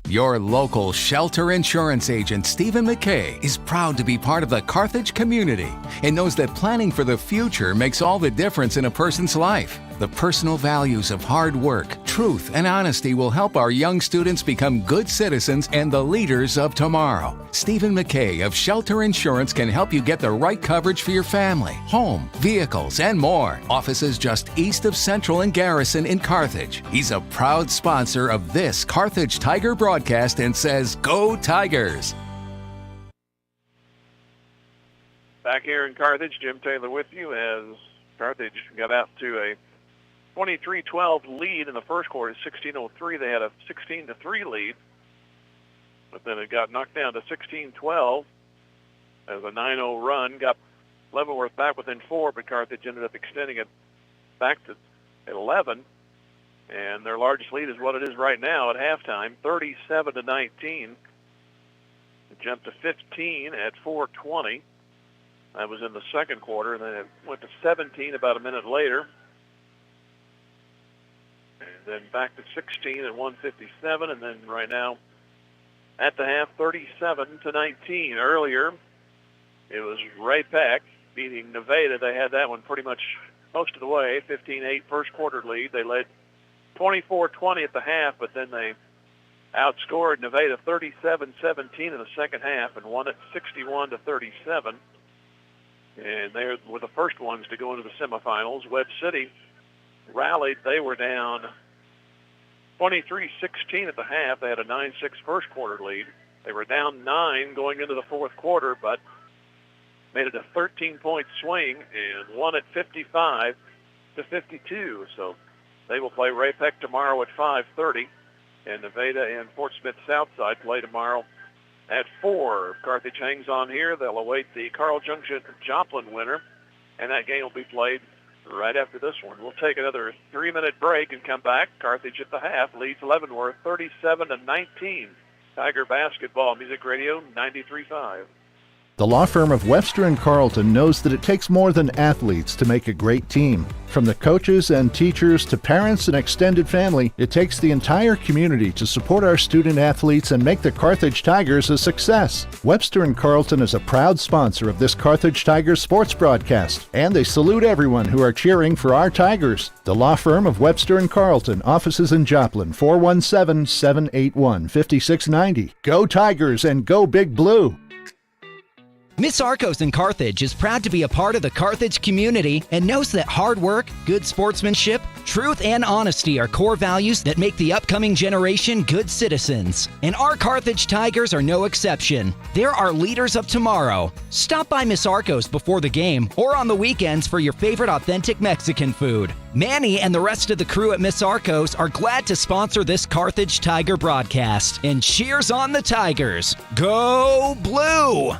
Your local shelter insurance agent, Stephen McKay, is proud to be part of the Carthage community and knows that planning for the future makes all the difference in a person's life. The personal values of hard work, truth, and honesty will help our young students become good citizens and the leaders of tomorrow. Stephen McKay of Shelter Insurance can help you get the right coverage for your family, home, vehicles, and more. Offices just east of Central and Garrison in Carthage. He's a proud sponsor of this Carthage Tiger broadcast and says, "Go Tigers!" Back here in Carthage, Jim Taylor with you as Carthage got out to a 23-12 lead in the first quarter. 16:03, they had a 16-3 lead, but then it got knocked down to 16-12 as a 9-0 run got Levenworth back within 4, but Carthage ended up extending it back to 11, and their largest lead is what it is right now at halftime, 37-19. It jumped to 15 at 4:20. That was in the second quarter, and then it went to 17 about a minute later. And then back to 16 at 1:57, and then right now at the half, 37-19. Earlier, it was Ray Peck beating Nevada. They had that one pretty much most of the way, 15-8 first quarter lead. They led 24-20 at the half, but then they outscored Nevada 37-17 in the second half and won it 61-37. And they were the first ones to go into the semifinals. Webb City rallied. They were down 23-16 at the half. They had a 9-6 first quarter lead. They were down 9 going into the fourth quarter, but made it a 13-point swing and won it 55-52. So they will play Ray Peck tomorrow at 5:30, and Nevada and Fort Smith Southside play tomorrow at 4. If Carthage hangs on here, they'll await the Carl Junction Joplin winner, and that game will be played right after this one. We'll take another 3-minute break and come back. Carthage at the half leads Leavenworth 37-19. Tiger basketball, Music Radio 93.5. The law firm of Webster & Carlton knows that it takes more than athletes to make a great team. From the coaches and teachers to parents and extended family, it takes the entire community to support our student athletes and make the Carthage Tigers a success. Webster & Carlton is a proud sponsor of this Carthage Tigers sports broadcast, and they salute everyone who are cheering for our Tigers. The law firm of Webster & Carlton, offices in Joplin, 417-781-5690. Go Tigers and go Big Blue! Miss Arcos in Carthage is proud to be a part of the Carthage community and knows that hard work, good sportsmanship, truth, and honesty are core values that make the upcoming generation good citizens. And our Carthage Tigers are no exception. They're our leaders of tomorrow. Stop by Miss Arcos before the game or on the weekends for your favorite authentic Mexican food. Manny and the rest of the crew at Miss Arcos are glad to sponsor this Carthage Tiger broadcast. And cheers on the Tigers. Go Blue!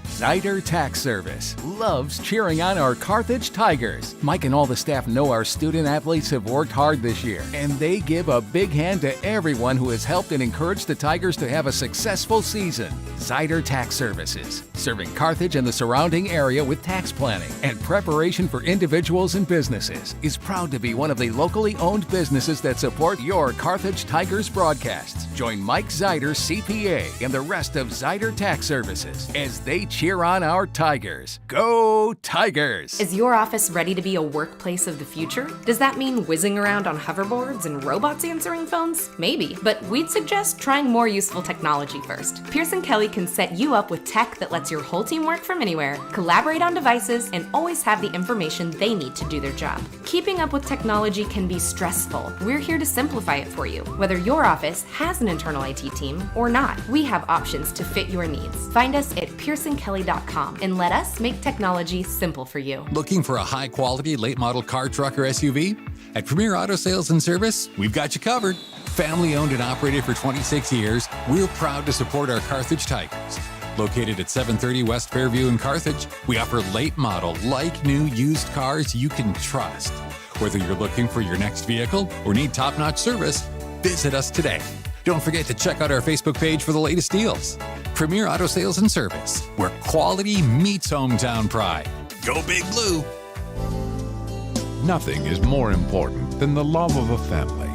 Zyder Tax Service loves cheering on our Carthage Tigers. Mike and all the staff know our student athletes have worked hard this year, and they give a big hand to everyone who has helped and encouraged the Tigers to have a successful season. Zyder Tax Services, serving Carthage and the surrounding area with tax planning and preparation for individuals and businesses, is proud to be one of the locally owned businesses that support your Carthage Tigers broadcasts. Join Mike Zyder, CPA, and the rest of Zyder Tax Services as they cheer on our Tigers. Go Tigers! Is your office ready to be a workplace of the future? Does that mean whizzing around on hoverboards and robots answering phones? Maybe, but we'd suggest trying more useful technology first. Pearson Kelly can set you up with tech that lets your whole team work from anywhere, collaborate on devices, and always have the information they need to do their job. Keeping up with technology can be stressful. We're here to simplify it for you. Whether your office has an internal IT team or not, we have options to fit your needs. Find us at PearsonKelly.com and let us make technology simple for you. Looking for a high-quality late-model car, truck, or SUV? At Premier Auto Sales and Service, we've got you covered. Family-owned and operated for 26 years, we're proud to support our Carthage Tigers. Located at 730 West Fairview in Carthage, we offer late-model, like-new used cars you can trust. Whether you're looking for your next vehicle or need top-notch service, visit us today. Don't forget to check out our Facebook page for the latest deals. Premier Auto Sales and Service, where quality meets hometown pride. Go Big Blue! Nothing is more important than the love of a family.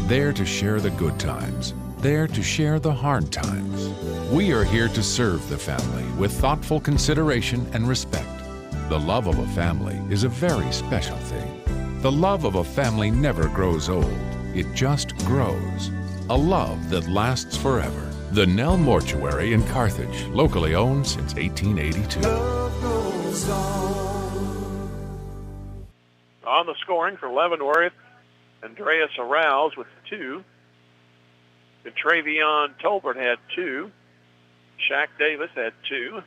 There to share the good times, there to share the hard times. We are here to serve the family with thoughtful consideration and respect. The love of a family is a very special thing. The love of a family never grows old. It just grows. A love that lasts forever. The Nell Mortuary in Carthage, locally owned since 1882. On the scoring for Levenworth, Andreas Arouse with 2. Travion Tolbert had 2. Shaq Davis had 2.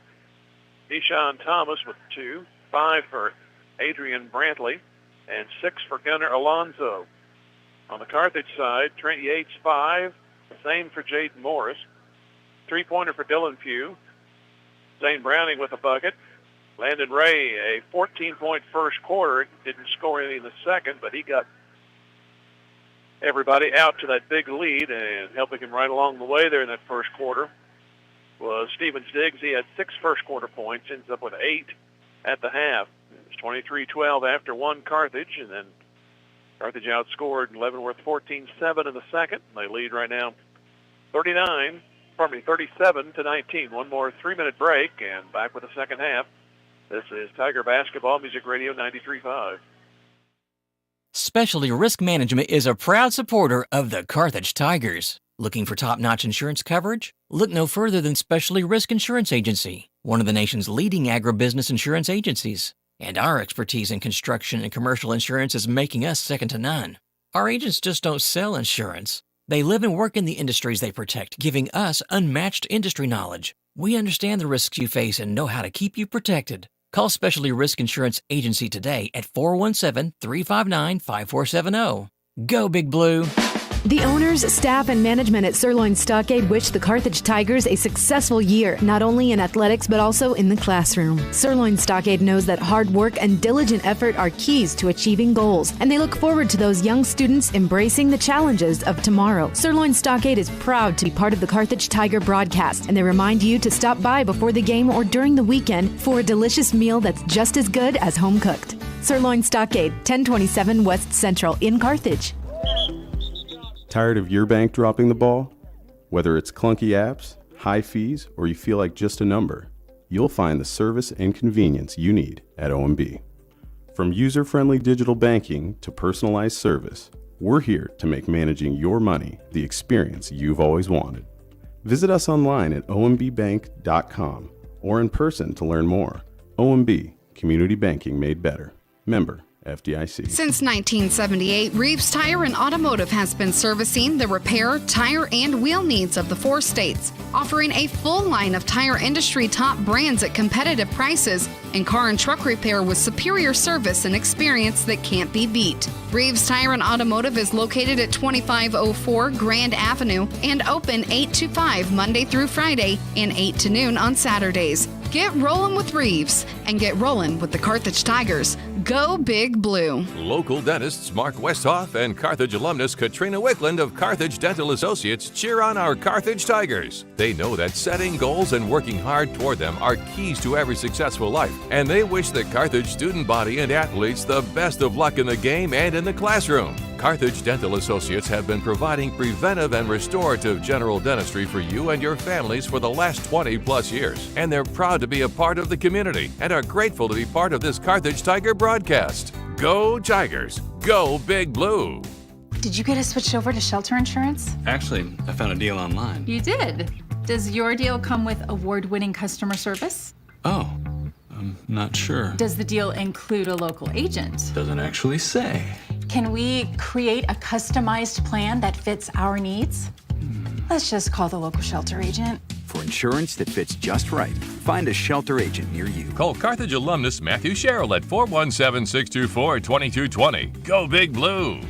Deshaun Thomas with 2. 5 for Adrian Brantley, and 6 for Gunnar Alonzo. On the Carthage side, Trent Yates 5. Same for Jaden Morris. 3-pointer for Dylan Pugh. Zane Browning with a bucket. Landon Ray, a 14-point first quarter. Didn't score any in the second, but he got everybody out to that big lead, and helping him right along the way there in that first quarter was Steven Diggs. He had 6 first quarter points, ends up with 8 at the half. It was 23-12 after one Carthage, and then Carthage outscored Leavenworth 14-7 in the second. They lead right now 37-19. One more 3-minute break, and back with the second half. This is Tiger Basketball Music Radio 93.5. Specialty Risk Management is a proud supporter of the Carthage Tigers. Looking for top-notch insurance coverage? Look no further than Specialty Risk Insurance Agency, one of the nation's leading agribusiness insurance agencies. And our expertise in construction and commercial insurance is making us second to none. Our agents just don't sell insurance. They live and work in the industries they protect, giving us unmatched industry knowledge. We understand the risks you face and know how to keep you protected. Call Specialty Risk Insurance Agency today at 417-359-5470. Go Big Blue! The owners, staff, and management at Sirloin Stockade wish the Carthage Tigers a successful year, not only in athletics but also in the classroom. Sirloin Stockade knows that hard work and diligent effort are keys to achieving goals, and they look forward to those young students embracing the challenges of tomorrow. Sirloin Stockade is proud to be part of the Carthage Tiger broadcast, and they remind you to stop by before the game or during the weekend for a delicious meal that's just as good as home cooked. Sirloin Stockade, 1027 West Central in Carthage. Tired of your bank dropping the ball? Whether it's clunky apps, high fees, or you feel like just a number, you'll find the service and convenience you need at OMB. From user-friendly digital banking to personalized service, we're here to make managing your money the experience you've always wanted. Visit us online at ombbank.com or in person to learn more. OMB, community banking made better. Member FDIC. Since 1978, Reeves Tire and Automotive has been servicing the repair, tire, and wheel needs of the 4 states, offering a full line of tire industry top brands at competitive prices and car and truck repair with superior service and experience that can't be beat. Reeves Tire and Automotive is located at 2504 Grand Avenue and open 8 to 5 Monday through Friday and 8 to noon on Saturdays. Get rolling with Reeves and get rolling with the Carthage Tigers. Go Big Blue. Local dentists Mark Westhoff and Carthage alumnus Katrina Wickland of Carthage Dental Associates cheer on our Carthage Tigers. They know that setting goals and working hard toward them are keys to every successful life, and they wish the Carthage student body and athletes the best of luck in the game and in the classroom. Carthage Dental Associates have been providing preventive and restorative general dentistry for you and your families for the last 20-plus years, and they're proud to be a part of the community and are grateful to be part of this Carthage Tiger broadcast. Go Tigers! Go Big Blue! Did you get us switched over to shelter insurance? Actually, I found a deal online. You did? Does your deal come with award-winning customer service? Oh, I'm not sure. Does the deal include a local agent? Doesn't actually say. Can we create a customized plan that fits our needs? Let's just call the local shelter agent. For insurance that fits just right, find a shelter agent near you. Call Carthage alumnus Matthew Sherrill at 417-624-2220. Go Big Blue!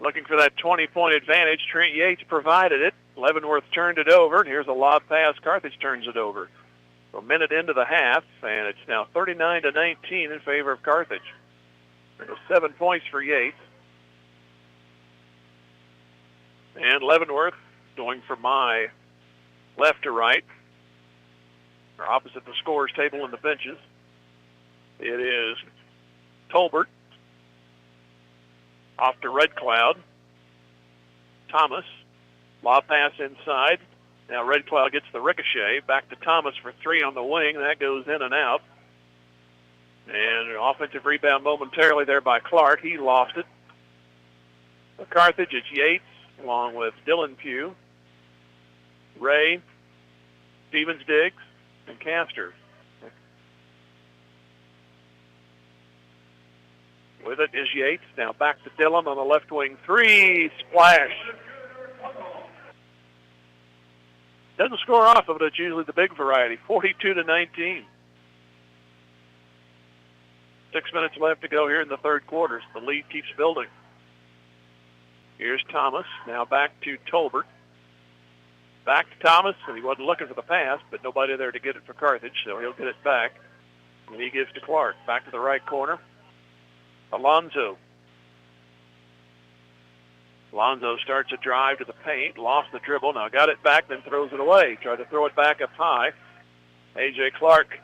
Looking for that 20-point advantage. Trent Yates provided it. Levenworth turned it over, and here's a lob pass. Carthage turns it over. A minute into the half, and it's now 39-19 in favor of Carthage. There's 7 points for Yates. And Levenworth going from my left to right, or opposite the scorers table in the benches. It is Tolbert off to Red Cloud. Thomas, lob pass inside. Now Red Cloud gets the ricochet. Back to Thomas for 3 on the wing. That goes in and out. And an offensive rebound momentarily there by Clark. He lost it. For Carthage, it's Yates along with Dylan Pugh, Ray, Stevens-Diggs, and Castor. With it is Yates. Now back to Dillon on the left wing. 3, splash. Doesn't score off of it. It's usually the big variety. 42-19. 6 minutes left to go here in the third quarter. The lead keeps building. Here's Thomas. Now back to Tolbert. Back to Thomas, and he wasn't looking for the pass, but nobody there to get it for Carthage, so he'll get it back. And he gives to Clark. Back to the right corner. Alonzo. Alonzo starts a drive to the paint, lost the dribble, now got it back, then throws it away. Tried to throw it back up high. A.J. Clark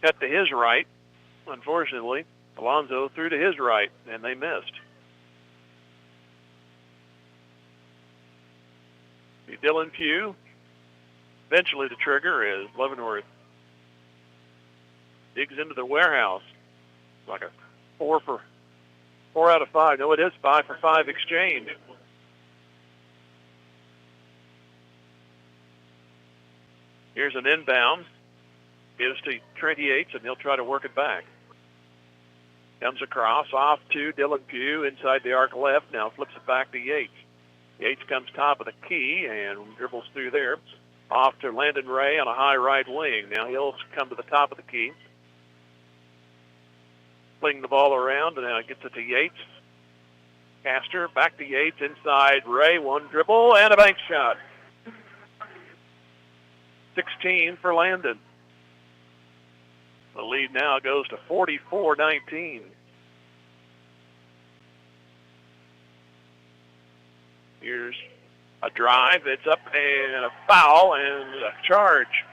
cut to his right. Unfortunately, Alonzo threw to his right, and they missed. Dylan Pugh. Eventually the trigger is Leavenworth. Digs into the warehouse. Like a 4 out of 5. No, it is 5 for 5 exchange. Here's an inbound. Gives to Trent Yates, and he'll try to work it back. Comes across, off to Dylan Pugh, inside the arc left. Now flips it back to Yates. Yates comes top of the key and dribbles through there. Off to Landon Ray on a high right wing. Now he'll come to the top of the key. Fling the ball around, and now gets it to Yates. Castor back to Yates inside Ray. One dribble and a bank shot. 16 for Landon. The lead now goes to 44-19. Here's a drive. It's up and a foul and a charge.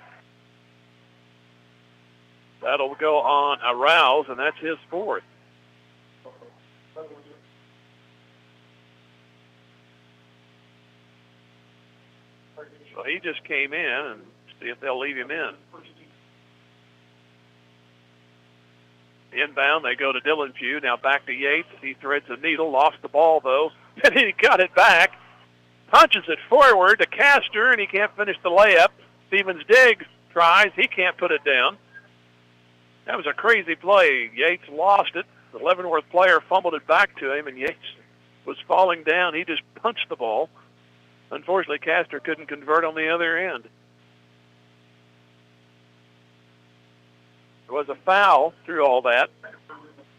That'll go on a Rouse, and that's his fourth. So he just came in and see if they'll leave him in. Inbound, they go to Dylan Pugh. Now back to Yates. He threads the needle, lost the ball, though. And he got it back. Punches it forward to Castor, and he can't finish the layup. Stevens Diggs tries. He can't put it down. That was a crazy play. Yates lost it. The Leavenworth player fumbled it back to him, and Yates was falling down. He just punched the ball. Unfortunately, Castor couldn't convert on the other end. There was a foul through all that.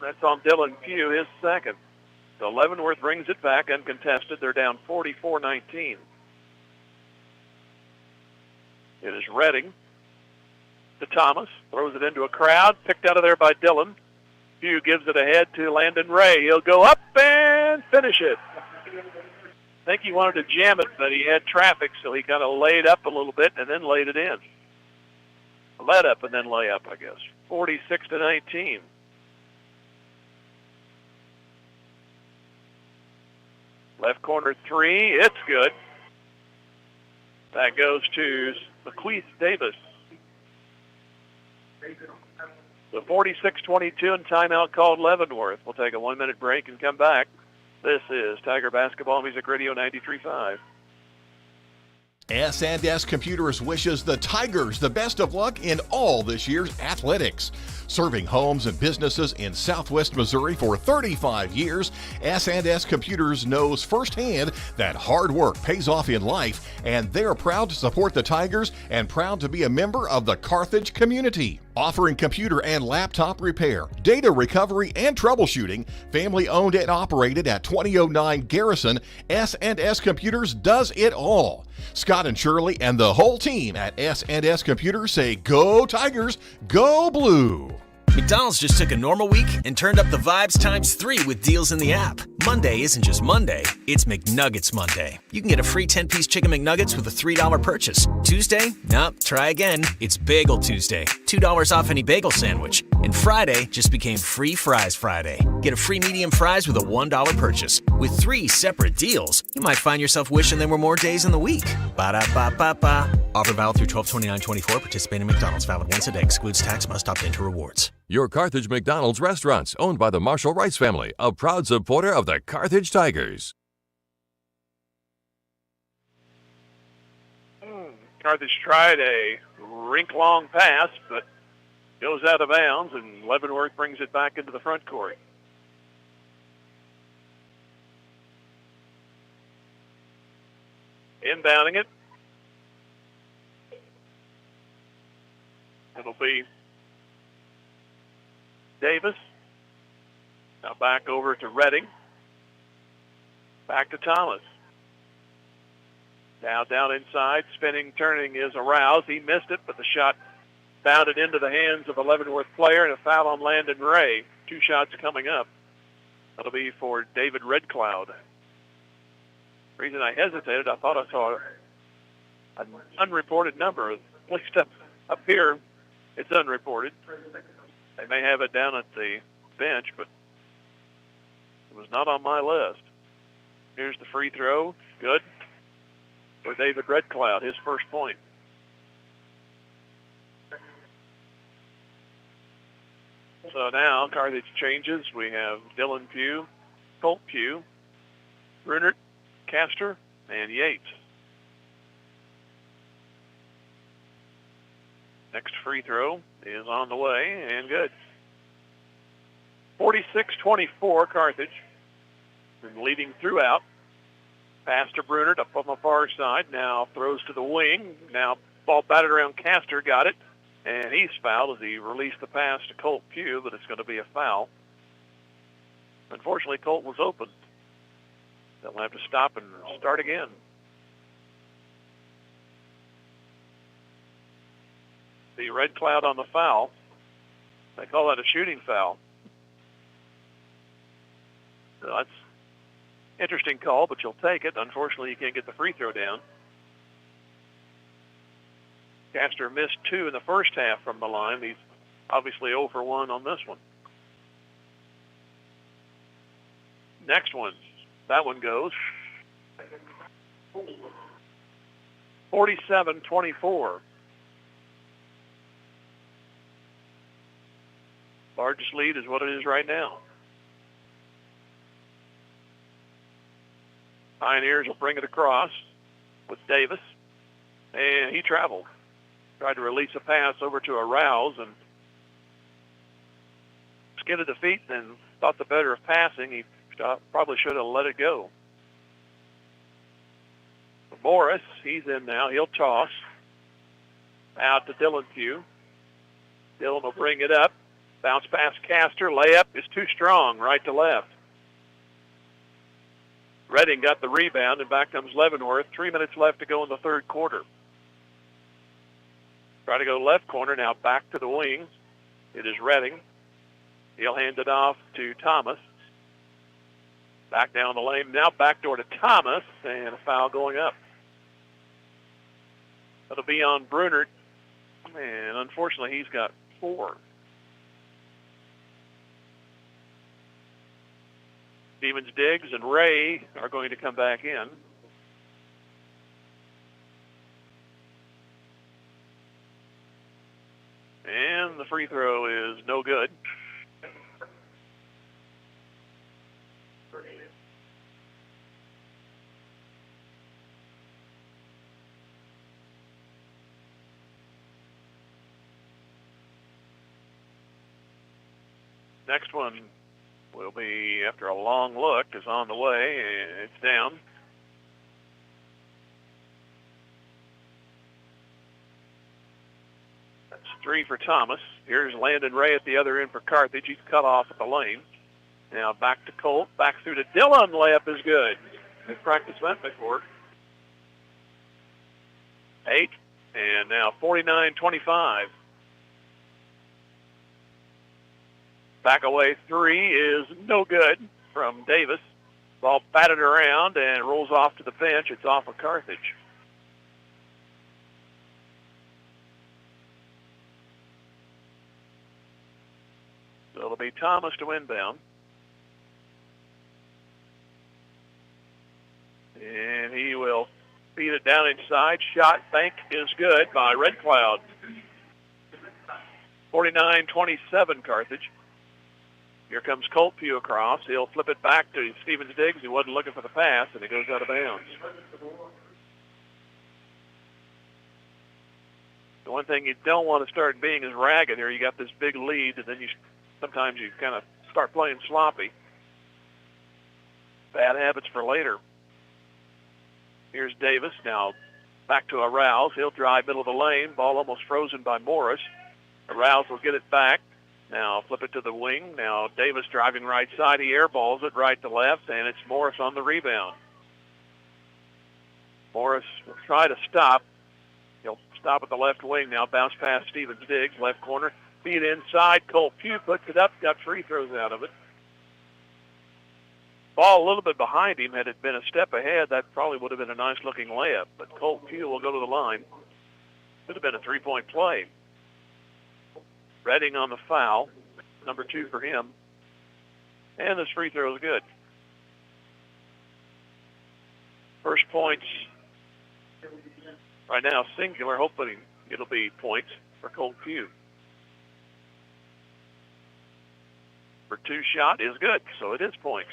That's on Dylan Pugh, his second. So Leavenworth brings it back uncontested. They're down 44-19. It is Redding to Thomas. Throws it into a crowd. Picked out of there by Dylan. Pugh gives it ahead to Landon Ray. He'll go up and finish it. I think he wanted to jam it, but he had traffic, so he kind of laid up a little bit and then laid it in. Let up and then lay up, I guess. 46-19. Left corner three, it's good. That goes to McQueeth Davis. The 46-22 and timeout called Leavenworth. We'll take a 1-minute break and come back. This is Tiger Basketball Music Radio 93.5. S&S Computers wishes the Tigers the best of luck in all this year's athletics. Serving homes and businesses in Southwest Missouri for 35 years, S&S Computers knows firsthand that hard work pays off in life, and they're proud to support the Tigers and proud to be a member of the Carthage community. Offering computer and laptop repair, data recovery, and troubleshooting, family-owned and operated at 2009 Garrison, S&S Computers does it all. Scott and Shirley and the whole team at S&S Computers say, "Go Tigers, go Blue." McDonald's just took a normal week and turned up the vibes ×3 with deals in the app. Monday isn't just Monday, it's McNuggets Monday. You can get a free 10-piece chicken McNuggets with a $3 purchase. Tuesday? Nope, try again. It's Bagel Tuesday. $2 off any bagel sandwich. And Friday just became Free Fries Friday. Get a free medium fries with a $1 purchase. With 3 separate deals, you might find yourself wishing there were more days in the week. Ba-da-ba-ba-ba. Offer valid through 12/29/24. Participating in McDonald's. Valid once a day. Excludes tax. Must opt into rewards. Your Carthage McDonald's restaurants, owned by the Marshall Rice family, a proud supporter of the Carthage Tigers. Carthage tried a rink-long pass, but goes out of bounds, and Leavenworth brings it back into the front court. Inbounding it. It'll be Davis. Now back over to Redding. Back to Thomas. Now down inside, spinning, turning is Arouse. He missed it, but the shot bounded into the hands of a Leavenworth player, and a foul on Landon Ray. 2 shots coming up. That'll be for David Redcloud. The reason I hesitated, I thought I saw an unreported number. At least up here, it's unreported. They may have it down at the bench, but it was not on my list. Here's the free throw. Good. For David Redcloud, his first point. So now Carthage changes. We have Dylan Pugh, Colt Pugh, Brunert, Castor, and Yates. Next free throw is on the way, and good. 46-24, Carthage. Been leading throughout. Pass to Brunert up on the far side. Now throws to the wing. Now ball batted around Castor, got it. And he's fouled as he released the pass to Colt Pugh, but it's going to be a foul. Unfortunately, Colt was open. They'll have to stop and start again. The red cloud on the foul. They call that a shooting foul. So that's interesting call, but you'll take it. Unfortunately, you can't get the free throw down. Castor missed 2 in the first half from the line. He's obviously 0 for 1 on this one. Next one. That one goes. 47-24. Largest lead is what it is right now. Pioneers will bring it across with Davis, and he traveled. Tried to release a pass over to a Rouse and skidded the feet and thought the better of passing. He probably should have let it go. Morris, he's in now. He'll toss out to Dylan Pugh. Dylan will bring it up. Bounce past Castor. Layup is too strong, right to left. Redding got the rebound, and back comes Levenworth. 3 minutes left to go in the third quarter. Try to go left corner, now back to the wing. It is Redding. He'll hand it off to Thomas. Back down the lane, now backdoor to Thomas, and a foul going up. That'll be on Brunert, and unfortunately he's got 4. Stevens, Diggs, and Ray are going to come back in. And the free throw is no good. Next one will be, after a long look, is on the way, and it's down. That's 3 for Thomas. Here's Landon Ray at the other end for Carthage. He's cut off at the lane. Now back to Colt, back through to Dillon. Layup is good. They've practiced that before. 8, and now 49-25. Back away 3 is no good from Davis. Ball batted around and rolls off to the bench. It's off of Carthage. So it'll be Thomas to inbound. And he will feed it down inside. Shot bank is good by Red Cloud. 49-27 Carthage. Here comes Colt Pugh across. He'll flip it back to Stevens Diggs. He wasn't looking for the pass, and it goes out of bounds. The one thing you don't want to start being is ragged here. You got this big lead, and then sometimes you kind of start playing sloppy. Bad habits for later. Here's Davis now back to a Rouse. He'll drive middle of the lane. Ball almost frozen by Morris. A Rouse will get it back. Now flip it to the wing. Now Davis driving right side. He airballs it right to left, and it's Morris on the rebound. Morris will try to stop. He'll stop at the left wing. Now bounce past Stevens Diggs, left corner. Feed inside. Colt Pugh puts it up. Got free throws out of it. Ball a little bit behind him. Had it been a step ahead, that probably would have been a nice-looking layup. But Colt Pugh will go to the line. Could have been a three-point play. Redding on the foul, number 2 for him. And this free throw is good. First points right now singular. Hopefully it'll be points for Colt Pugh. For 2 shot is good, so it is points.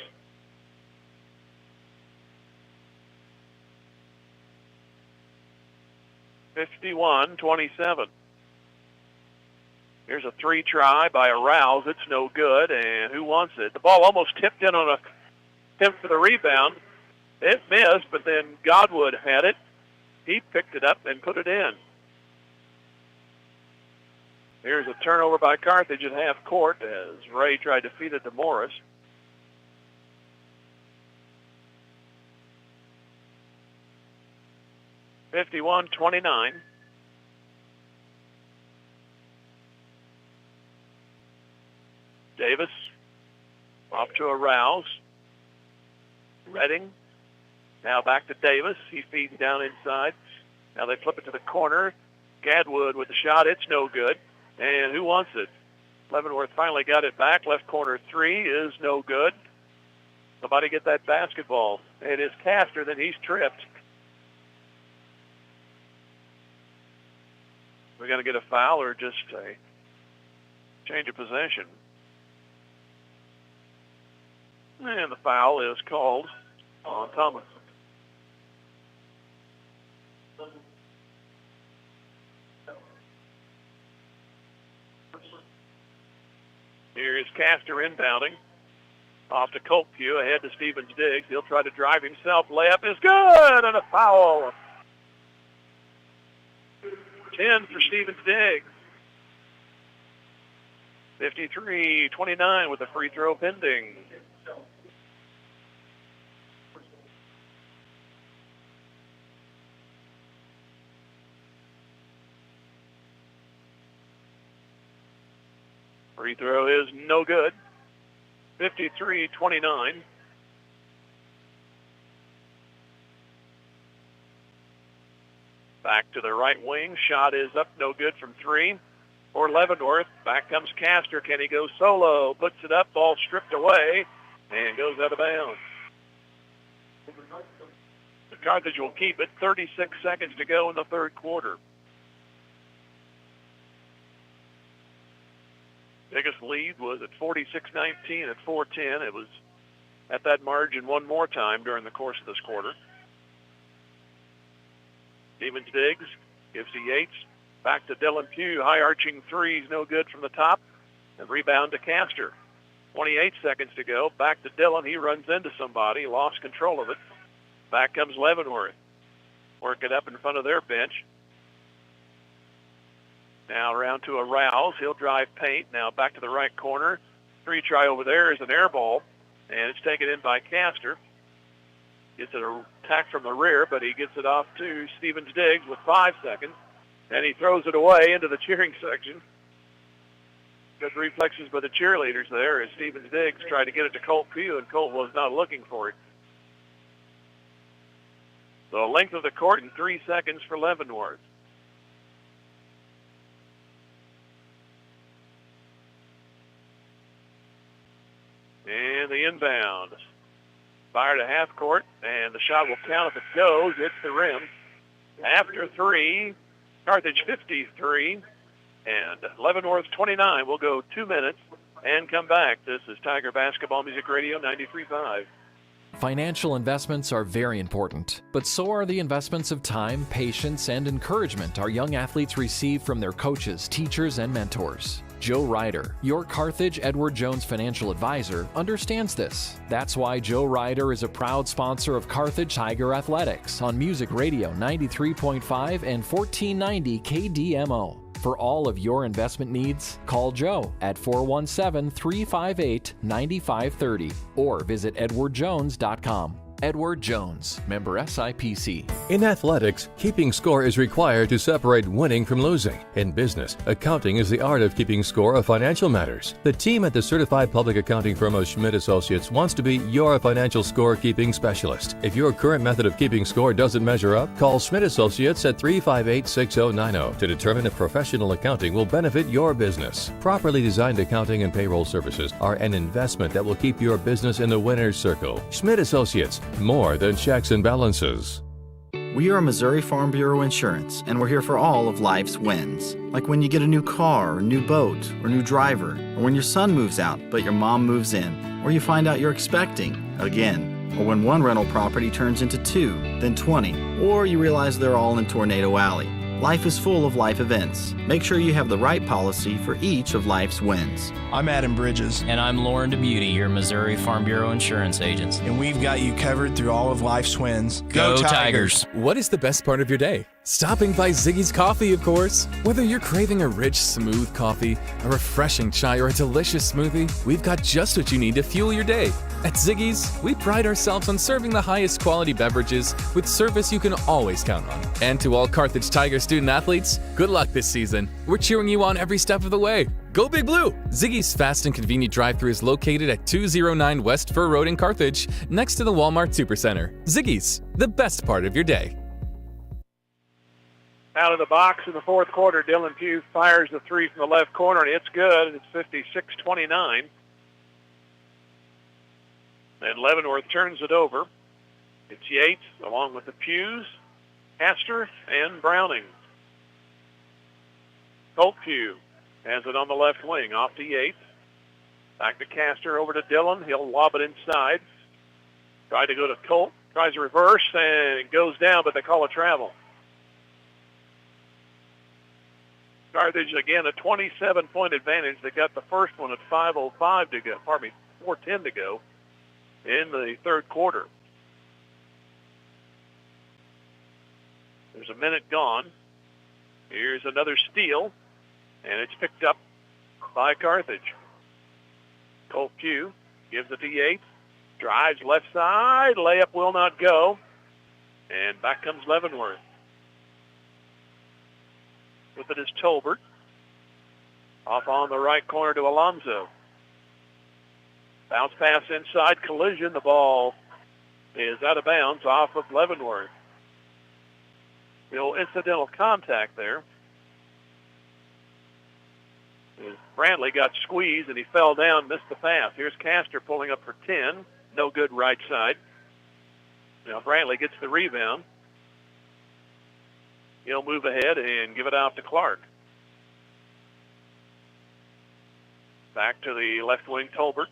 (51-27). Here's a 3 try by a Rouse. It's no good, and who wants it? The ball almost tipped in on a attempt for the rebound. It missed, but then Godwood had it. He picked it up and put it in. Here's a turnover by Carthage at half court as Ray tried to feed it to Morris. 51-29. Davis off to a Rouse. Redding. Now back to Davis. He feeds down inside. Now they flip it to the corner. Gadwood with the shot. It's no good. And who wants it? Levenworth finally got it back. Left corner three is no good. Somebody get that basketball. It is Castor, then he's tripped. We're going to get a foul or just a change of possession. And the foul is called on Thomas. Here is Castor inbounding. Off to Coltview, ahead to Stevens Diggs. He'll try to drive himself. Layup is good, and a foul. 10 for Stevens Diggs. 53-29 with a free throw pending. Free throw is no good. 53-29. Back to the right wing. Shot is up, no good from three. For Levenworth, back comes Castor. Can he go solo? Puts it up, ball stripped away, and goes out of bounds. The Carthage will keep it. 36 seconds to go in the third quarter. Biggest lead was at 46-19 at 4:10. It was at that margin one more time during the course of this quarter. Stevens Diggs gives to Yates. Back to Dylan Pugh. High-arching threes, no good from the top. And rebound to Castor. 28 seconds to go. Back to Dylan. He runs into somebody. Lost control of it. Back comes Levenworth. Work it up in front of their bench. Now around to a Rouse. He'll drive paint. Now back to the right corner. Three try over there is an air ball. And it's taken in by Castor. Gets it attacked from the rear, but he gets it off to Stevens Diggs with 5 seconds. And he throws it away into the cheering section. Good reflexes by the cheerleaders there as Stevens Diggs tried to get it to Colt Pugh, and Colt was not looking for it. The length of the court in 3 seconds for Levenworth. And the inbound. Fired to half court, and the shot will count if it goes. It's the rim. After three, Carthage 53, and Leavenworth 29. We'll go 2 minutes and come back. This is Tiger Basketball Music Radio 93.5. Financial investments are very important, but so are the investments of time, patience, and encouragement our young athletes receive from their coaches, teachers, and mentors. Joe Ryder, your Carthage Edward Jones financial advisor, understands this. That's why Joe Ryder is a proud sponsor of Carthage Tiger Athletics on Music Radio 93.5 and 1490 KDMO. For all of your investment needs, call Joe at 417-358-9530 or visit edwardjones.com. Edward Jones, member SIPC. In athletics, keeping score is required to separate winning from losing. In business, accounting is the art of keeping score of financial matters. The team at the certified public accounting firm of Schmidt Associates wants to be your financial score-keeping specialist. If your current method of keeping score doesn't measure up, call Schmidt Associates at 358-6090 to determine if professional accounting will benefit your business. Properly designed accounting and payroll services are an investment that will keep your business in the winner's circle. Schmidt Associates, more than checks and balances. We are Missouri Farm Bureau Insurance, and we're here for all of life's wins. Like when you get a new car, or new boat, or new driver, or when your son moves out but your mom moves in, or you find out you're expecting again, or when one rental property turns into 2, then 20, or you realize they're all in Tornado Alley. Life is full of life events. Make sure you have the right policy for each of life's wins. I'm Adam Bridges. And I'm Lauren DeBeauty, your Missouri Farm Bureau insurance agent. And we've got you covered through all of life's wins. Go Tigers! What is the best part of your day? Stopping by Ziggy's Coffee, of course. Whether you're craving a rich, smooth coffee, a refreshing chai, or a delicious smoothie, we've got just what you need to fuel your day. At Ziggy's, we pride ourselves on serving the highest quality beverages with service you can always count on. And to all Carthage Tiger student athletes, good luck this season. We're cheering you on every step of the way. Go Big Blue! Ziggy's fast and convenient drive-thru is located at 209 West Fur Road in Carthage, next to the Walmart Supercenter. Ziggy's, the best part of your day. Out of the box in the fourth quarter, Dylan Pugh fires the three from the left corner, and it's good. It's 56-29. And Leavenworth turns it over. It's Yates along with the Pughs, Castor, and Browning. Colt Pugh has it on the left wing, off to Yates. Back to Castor, over to Dillon. He'll lob it inside. Try to go to Colt. Tries to reverse, and it goes down, but they call a travel. Carthage, again, a 27-point advantage. They got the first one at 5:05 to go, 4:10 to go in the third quarter. There's a minute gone. Here's another steal, and it's picked up by Carthage. Colt Pugh gives it to Yates. Drives left side. Layup will not go. And back comes Leavenworth. With it is Tolbert. Off on the right corner to Alonzo. Bounce pass inside, collision. The ball is out of bounds off of Leavenworth. No incidental contact there. Brantley got squeezed and he fell down, missed the pass. Here's Castor pulling up for 10. No good right side. Now Brantley gets the rebound. He'll move ahead and give it out to Clark. Back to the left wing, Tolbert.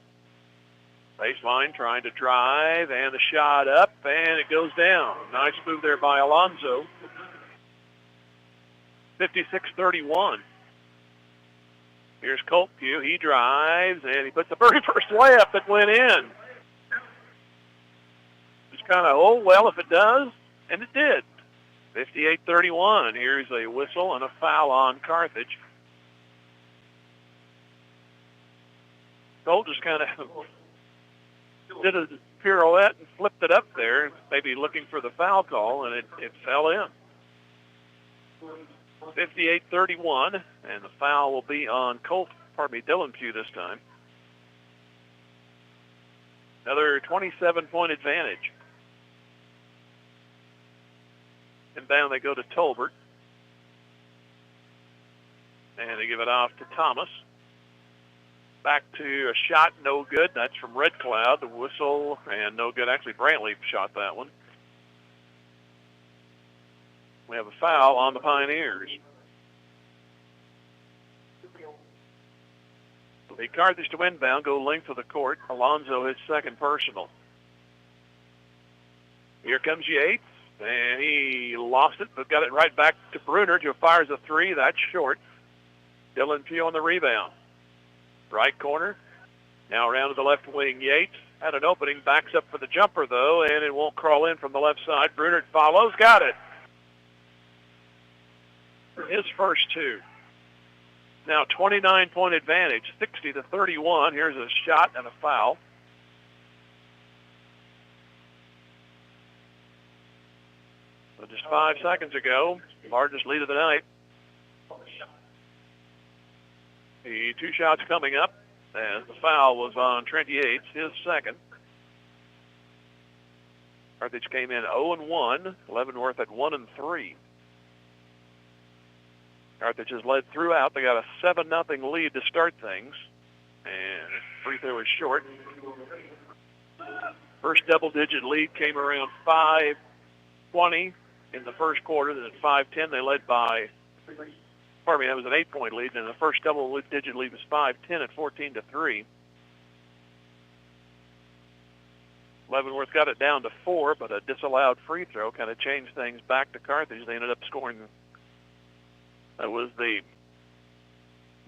Baseline trying to drive, and the shot up, and it goes down. Nice move there by Alonzo. 56-31. Here's Colt Pugh. He drives, and he puts the very first layup that went in. Just kind of, oh, well, if it does, and it did. 58-31. Here's a whistle and a foul on Carthage. Colt just kind of did a pirouette and flipped it up there, maybe looking for the foul call, and it fell in. 58-31, and the foul will be on Dylan Pugh this time. Another 27-point advantage. Inbound they go to Tolbert. And they give it off to Thomas. Back to a shot, no good. That's from Red Cloud. The whistle, and no good. Actually, Brantley shot that one. We have a foul on the Pioneers. The Carthage to inbound, go length of the court. Alonzo his second personal. Here comes Yates. And he lost it, but got it right back to Bruner, who fires a three. That's short. Dylan Pugh on the rebound. Right corner. Now around to the left wing. Yates had an opening. Backs up for the jumper, though, and it won't crawl in from the left side. Bruner follows. Got it. His first two. Now 29-point advantage. 60-31. Here's a shot and a foul. So just 5 seconds ago, largest lead of the night. The two shots coming up, as the foul was on Trent Yates, his second. Carthage came in 0-1, Leavenworth at 1-3. Carthage has led throughout. They got a 7-0 lead to start things, and free throw is short. First double-digit lead came around 5:20 in the first quarter. Then at 5:10, they led by, that was an 8-point lead. And the first double-digit lead was 5:10 at 14-3. Leavenworth got it down to 4, but a disallowed free throw kind of changed things back to Carthage. They ended up scoring, that was the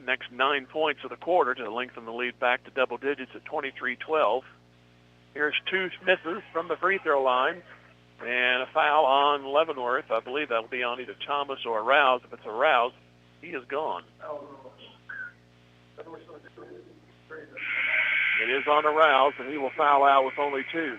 next 9 points of the quarter to lengthen the lead back to double digits at 23-12. Here's two misses from the free throw line. And a foul on Levenworth. I believe that will be on either Thomas or Rouse. If it's a Rouse, he is gone. It is on the Rouse, and he will foul out with only 2.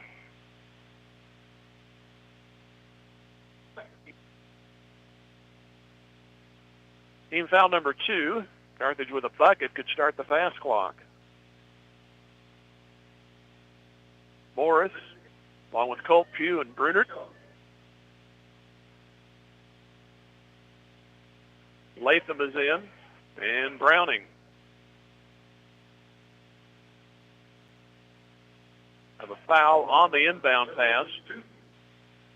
Team foul number 2. Carthage with a bucket could start the fast clock. Morris, along with Colt Pugh and Brunert. Latham is in, and Browning. Have a foul on the inbound pass.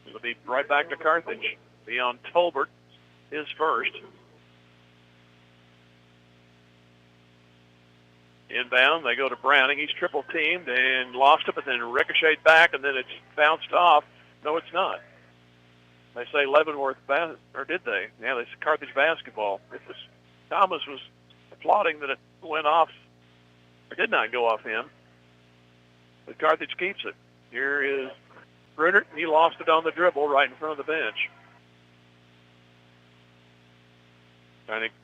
It'll be right back to Carthage. Be on Tolbert, his first. Inbound, they go to Browning. He's triple teamed and lost it, but then ricocheted back, and then it's bounced off. No, it's not. They say Leavenworth, or did they? Yeah, they said Carthage basketball. It was, Thomas was applauding that it went off, or did not go off him. But Carthage keeps it. Here is Brunert. He lost it on the dribble right in front of the bench. Trying to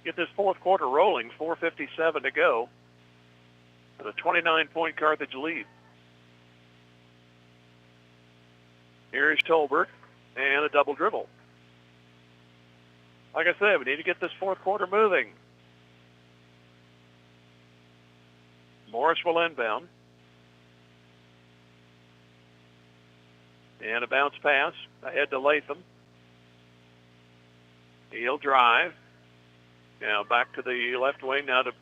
get this fourth quarter rolling, 4:57 to go. With a 29-point Carthage lead. Here's Tolbert and a double dribble. Like I said, we need to get this fourth quarter moving. Morris will inbound. And a bounce pass ahead to Latham. He'll drive. Now back to the left wing, now to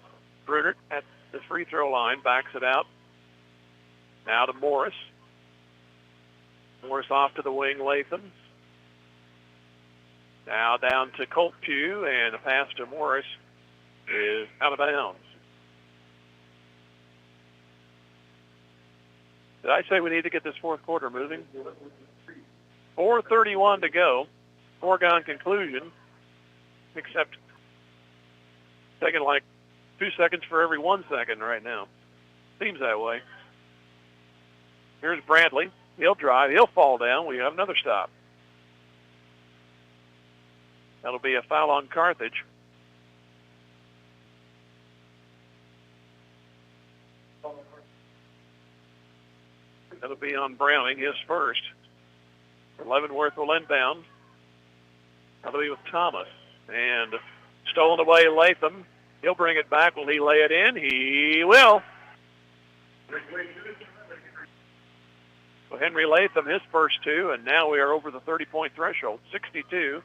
Brunert at the free throw line, backs it out. Now to Morris. Morris off to the wing, Latham. Now down to Colt Pugh, and a pass to Morris is out of bounds. Did I say we need to get this fourth quarter moving? 4:31 to go. Foregone conclusion, except taking like 2 seconds for every 1 second right now. Seems that way. Here's Bradley. He'll drive. He'll fall down. We have another stop. That'll be a foul on Carthage. That'll be on Browning, his first. Leavenworth will inbound. That'll be with Thomas. And stolen away Latham. He'll bring it back. Will he lay it in? He will. So Henry Latham, his first 2, and now we are over the 30-point threshold. 62-31,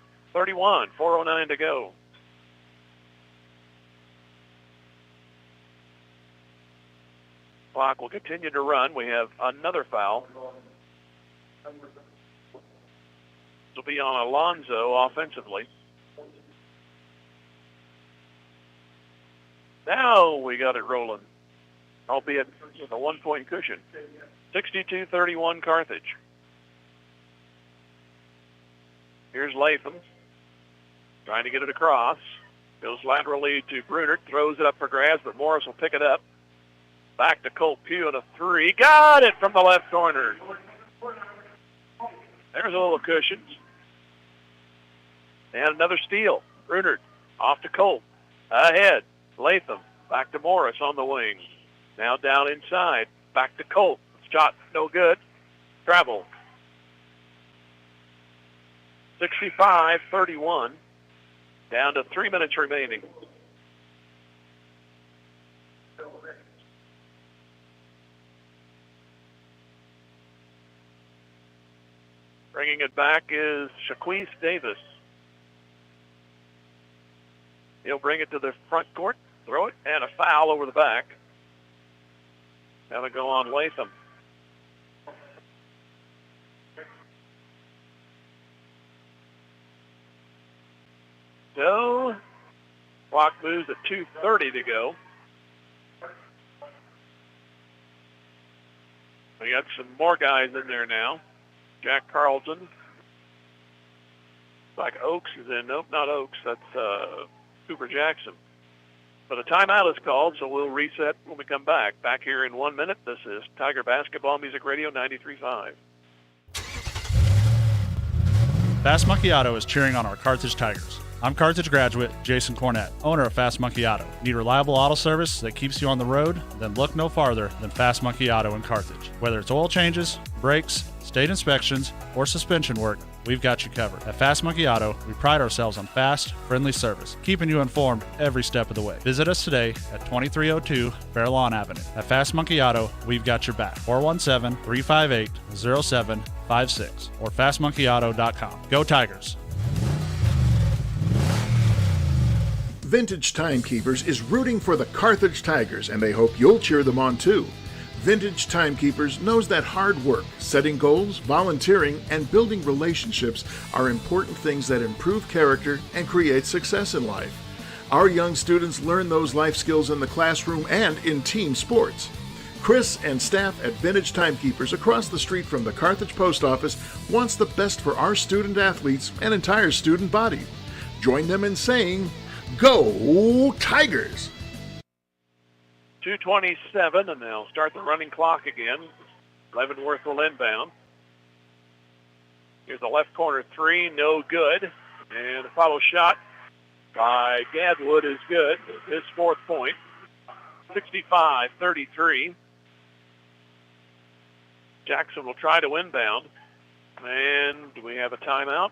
4:09 to go. Clock will continue to run. We have another foul. This will be on Alonzo offensively. Now we got it rolling, albeit with a 1-point cushion. 62-31 Carthage. Here's Latham trying to get it across. Goes laterally to Brunert, throws it up for grabs, but Morris will pick it up. Back to Colt Pugh and a 3. Got it from the left corner. There's a little cushion. And another steal. Brunert off to Colt. Ahead. Latham. Back to Morris on the wing. Now down inside. Back to Colt. Shot no good. Travel. 65-31. Down to 3 minutes remaining. Bringing it back is Shaquise Davis. He'll bring it to the front court, throw it, and a foul over the back. That'll go on Latham. So, clock moves at 2:30 to go. We got some more guys in there now. Jack Carlton. Like Oaks is in. Nope, not Oaks. That's Cooper Jackson. But a timeout is called, so we'll reset when we come back. Back here in 1 minute. This is Tiger Basketball Music Radio 93.5. Fast Monkey Auto is cheering on our Carthage Tigers. I'm Carthage graduate Jason Cornett, owner of Fast Monkey Auto. Need reliable auto service that keeps you on the road? Then look no farther than Fast Monkey Auto in Carthage. Whether it's oil changes, brakes, state inspections, or suspension work, we've got you covered. At Fast Monkey Auto, we pride ourselves on fast, friendly service, keeping you informed every step of the way. Visit us today at 2302 Fairlawn Avenue. At Fast Monkey Auto, we've got your back. 417-358-0756 or fastmonkeyauto.com. Go Tigers! Vintage Timekeepers is rooting for the Carthage Tigers, and they hope you'll cheer them on too. Vintage Timekeepers knows that hard work, setting goals, volunteering, and building relationships are important things that improve character and create success in life. Our young students learn those life skills in the classroom and in team sports. Chris and staff at Vintage Timekeepers across the street from the Carthage Post Office wants the best for our student athletes and entire student body. Join them in saying, "Go Tigers!" 2:27, and they'll start the running clock again. Levenworth will inbound. Here's a left corner three, no good. And a follow shot by Gadwood is good. His fourth point. 65-33. Jackson will try to inbound. And do we have a timeout?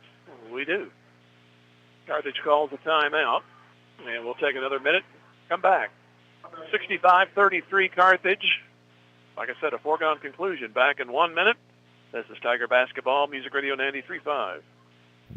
We do. Carthage calls a timeout. And we'll take another minute. Come back. 65-33 Carthage. Like I said, a foregone conclusion. Back in 1 minute. This is Tiger Basketball, Music Radio 93.5.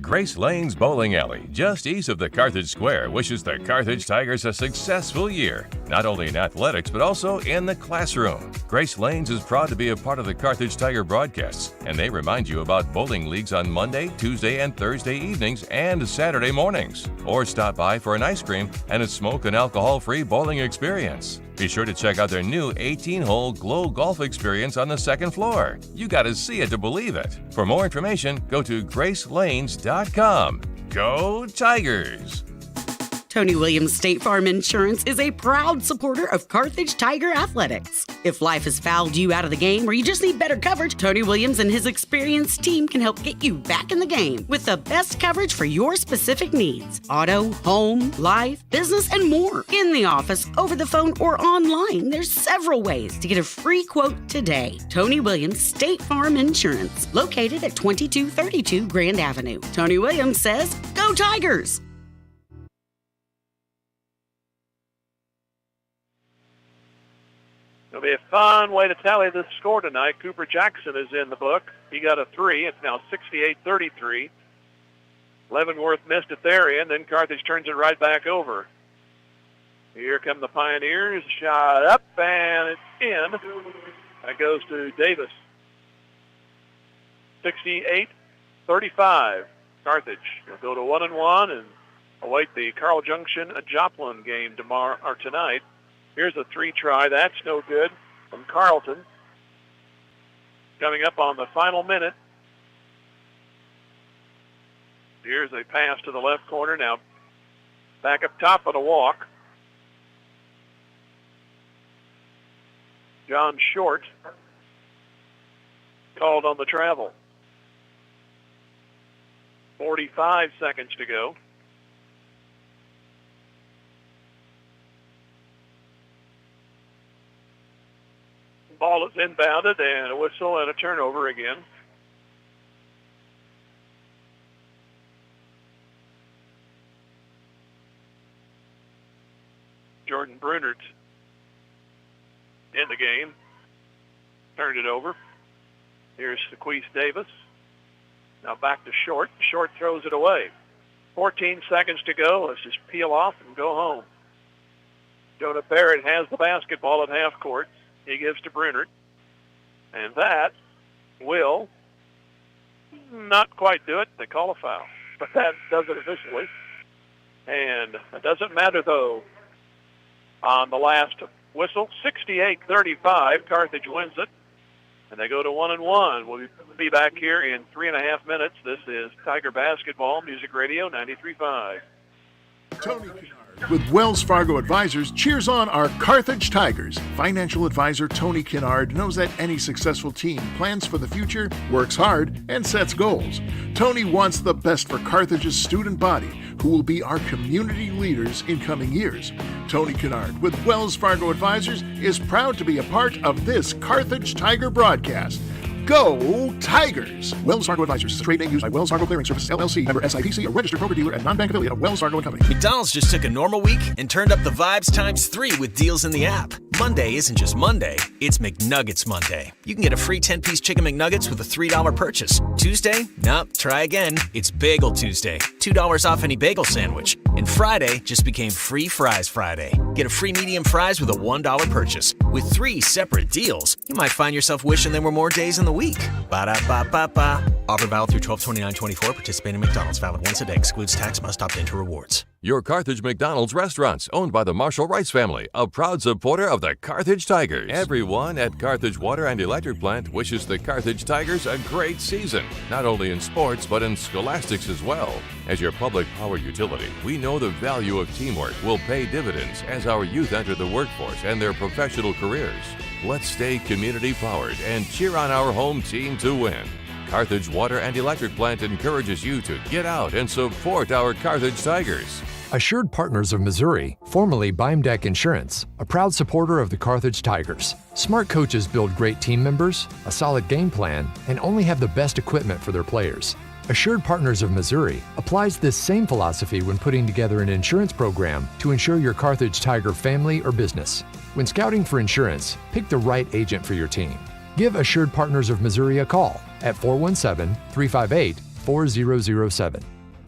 Grace Lane's Bowling Alley, just east of the Carthage Square, wishes the Carthage Tigers a successful year, not only in athletics, but also in the classroom. Grace Lane's is proud to be a part of the Carthage Tiger broadcasts, and they remind you about bowling leagues on Monday, Tuesday, and Thursday evenings and Saturday mornings. Or stop by for an ice cream and a smoke and alcohol-free bowling experience. Be sure to check out their new 18-hole Glow Golf experience on the second floor. You got to see it to believe it. For more information, go to gracelanes.com. Go Tigers! Tony Williams State Farm Insurance is a proud supporter of Carthage Tiger Athletics. If life has fouled you out of the game or you just need better coverage, Tony Williams and his experienced team can help get you back in the game with the best coverage for your specific needs. Auto, home, life, business, and more. In the office, over the phone, or online, there's several ways to get a free quote today. Tony Williams State Farm Insurance, located at 2232 Grand Avenue. Tony Williams says, go Tigers! It'll be a fun way to tally this score tonight. Cooper Jackson is in the book. He got a three. It's now 68-33. Levenworth missed it there, and then Carthage turns it right back over. Here come the Pioneers. Shot up, and it's in. That goes to Davis. 68-35. Carthage will go to 1-1 and await the Carl Junction Joplin game tomorrow or tonight. Here's a three try. That's no good from Carlton. Coming up on the final minute. Here's a pass to the left corner. Now back up top on a walk. John Short called on the travel. 45 seconds to go. Ball is inbounded, and a whistle and a turnover again. Jordan Brunert in the game. Turned it over. Here's Sequise Davis. Now back to Short. Short throws it away. 14 seconds to go. Let's just peel off and go home. Jonah Barrett has the basketball at half court. He gives to Brunert. And that will not quite do it. They call a foul. But that does it officially. And it doesn't matter, though, on the last whistle. 68-35. Carthage wins it. And they go to 1-1. We'll be back here in 3.5 minutes. This is Tiger Basketball, Music Radio 93.5. Tony Kennard With Wells Fargo Advisors, cheers on our Carthage Tigers. Financial advisor Tony Kennard knows that any successful team plans for the future, works hard, and sets goals. Tony wants the best for Carthage's student body, who will be our community leaders in coming years. Tony Kennard with Wells Fargo Advisors is proud to be a part of this Carthage Tiger broadcast. Go Tigers! Wells Fargo Advisors is a trade name used by Wells Fargo Clearing Services, LLC, member SIPC, a registered broker-dealer and non-bank affiliate of Wells Fargo & Company. McDonald's just took a normal week and turned up the vibes ×3 with deals in the app. Monday isn't just Monday, it's McNuggets Monday. You can get a free 10-piece chicken McNuggets with a $3 purchase. Tuesday? Nope, try again. It's Bagel Tuesday. $2 off any bagel sandwich. And Friday just became Free Fries Friday. Get a free medium fries with a $1 purchase. With 3 separate deals, you might find yourself wishing there were more days in the week. Ba-da-ba-ba-ba. Offer valid through 12/29/24. Participating in McDonald's. Valid once a day. Excludes tax. Must opt into rewards. Your Carthage McDonald's restaurants, owned by the Marshall Rice family, a proud supporter of the Carthage Tigers. Everyone at Carthage Water and Electric Plant wishes the Carthage Tigers a great season, not only in sports but in scholastics as well. As your public power utility, we know the value of teamwork will pay dividends as our youth enter the workforce and their professional careers. Let's stay community powered and cheer on our home team to win. Carthage Water and Electric Plant encourages you to get out and support our Carthage Tigers. Assured Partners of Missouri, formerly Beimdeck Insurance, a proud supporter of the Carthage Tigers. Smart coaches build great team members, a solid game plan, and only have the best equipment for their players. Assured Partners of Missouri applies this same philosophy when putting together an insurance program to insure your Carthage Tiger family or business. When scouting for insurance, pick the right agent for your team. Give Assured Partners of Missouri a call at 417-358-4007.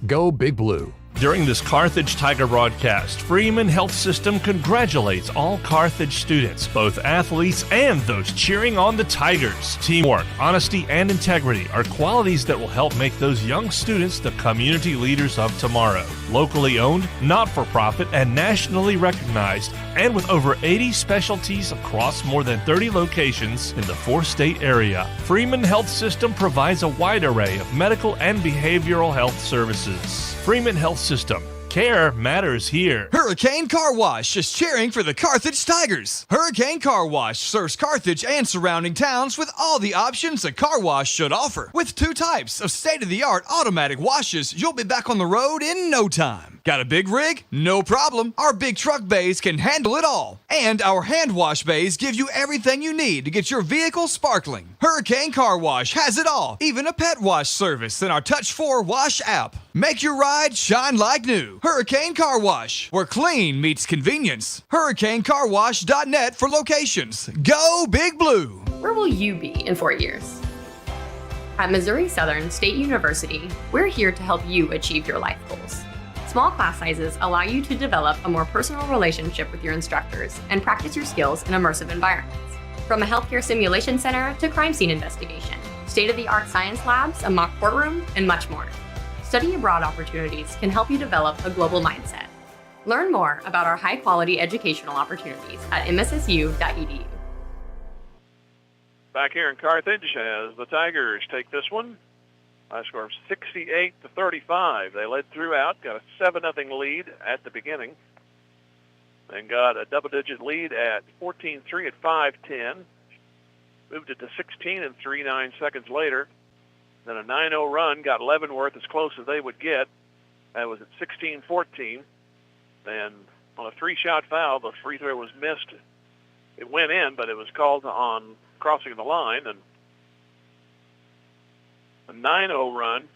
Go Big Blue. During this Carthage Tiger broadcast, Freeman Health System congratulates all Carthage students, both athletes and those cheering on the Tigers. Teamwork, honesty, and integrity are qualities that will help make those young students the community leaders of tomorrow. Locally owned, not-for-profit, and nationally recognized, and with over 80 specialties across more than 30 locations in the 4-state area, Freeman Health System provides a wide array of medical and behavioral health services. Freeman Health System. Care matters here. Hurricane Car Wash is cheering for the Carthage Tigers. Hurricane Car Wash serves Carthage and surrounding towns with all the options a car wash should offer. With 2 types of state-of-the-art automatic washes, you'll be back on the road in no time. Got a big rig? No problem. Our big truck bays can handle it all. And our hand wash bays give you everything you need to get your vehicle sparkling. Hurricane Car Wash has it all, even a pet wash service in our Touch 4 Wash app. Make your ride shine like new. Hurricane Car Wash, where clean meets convenience. HurricaneCarWash.net for locations. Go Big Blue. Where will you be in 4 years? At Missouri Southern State University, we're here to help you achieve your life goals. Small class sizes allow you to develop a more personal relationship with your instructors and practice your skills in immersive environments. From a healthcare simulation center to crime scene investigation, state-of-the-art science labs, a mock courtroom, and much more. Study abroad opportunities can help you develop a global mindset. Learn more about our high-quality educational opportunities at mssu.edu. Back here in Carthage as the Tigers take this one. High score of 68-35. They led throughout, got a 7-0 lead at the beginning. Then got a double-digit lead at 14-3 at 5:10. Moved it to 16 and 3 seconds later. Then a 9-0 run got Levenworth as close as they would get. That was at 16-14. Then on a 3-shot foul, the free throw was missed. It went in, but it was called on crossing the line. And a 9-0 run,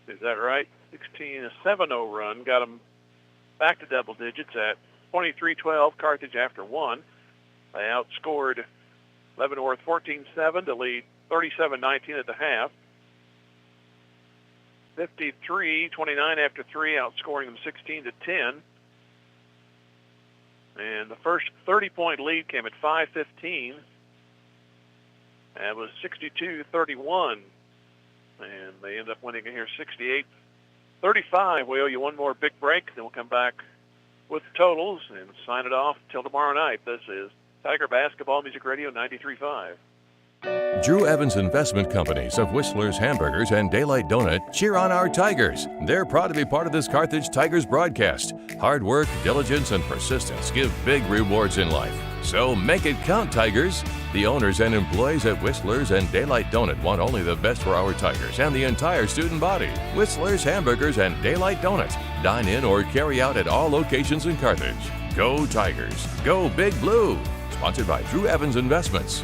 is that right? 7-0 run got them back to double digits at 23-12, Carthage after 1. They outscored Leavenworth 14-7 to lead 37-19 at the half. 53-29 after 3, outscoring them 16-10. And the first 30-point lead came at 5:15. That was 62-31. And they end up winning here 68-35. We owe you one more big break, then we'll come back with the totals and sign it off till tomorrow night. This is Tiger Basketball Music Radio 93.5. Drew Evans Investment Companies of Whistler's Hamburgers and Daylight Donut cheer on our Tigers. They're proud to be part of this Carthage Tigers broadcast. Hard work, diligence, and persistence give big rewards in life. So make it count, Tigers. The owners and employees at Whistler's and Daylight Donut want only the best for our Tigers and the entire student body. Whistler's Hamburgers and Daylight Donut. Dine in or carry out at all locations in Carthage. Go Tigers. Go Big Blue. Sponsored by Drew Evans Investments.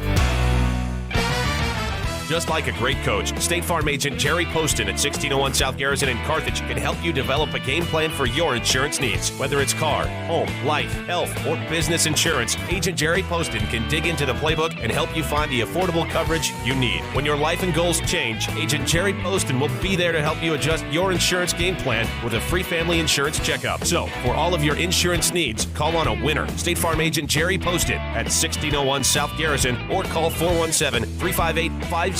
Just like a great coach, State Farm agent Jerry Poston at 1601 South Garrison in Carthage can help you develop a game plan for your insurance needs. Whether it's car, home, life, health, or business insurance, Agent Jerry Poston can dig into the playbook and help you find the affordable coverage you need. When your life and goals change, Agent Jerry Poston will be there to help you adjust your insurance game plan with a free family insurance checkup. So, for all of your insurance needs, call on a winner. State Farm agent Jerry Poston at 1601 South Garrison or call 417-358-5052.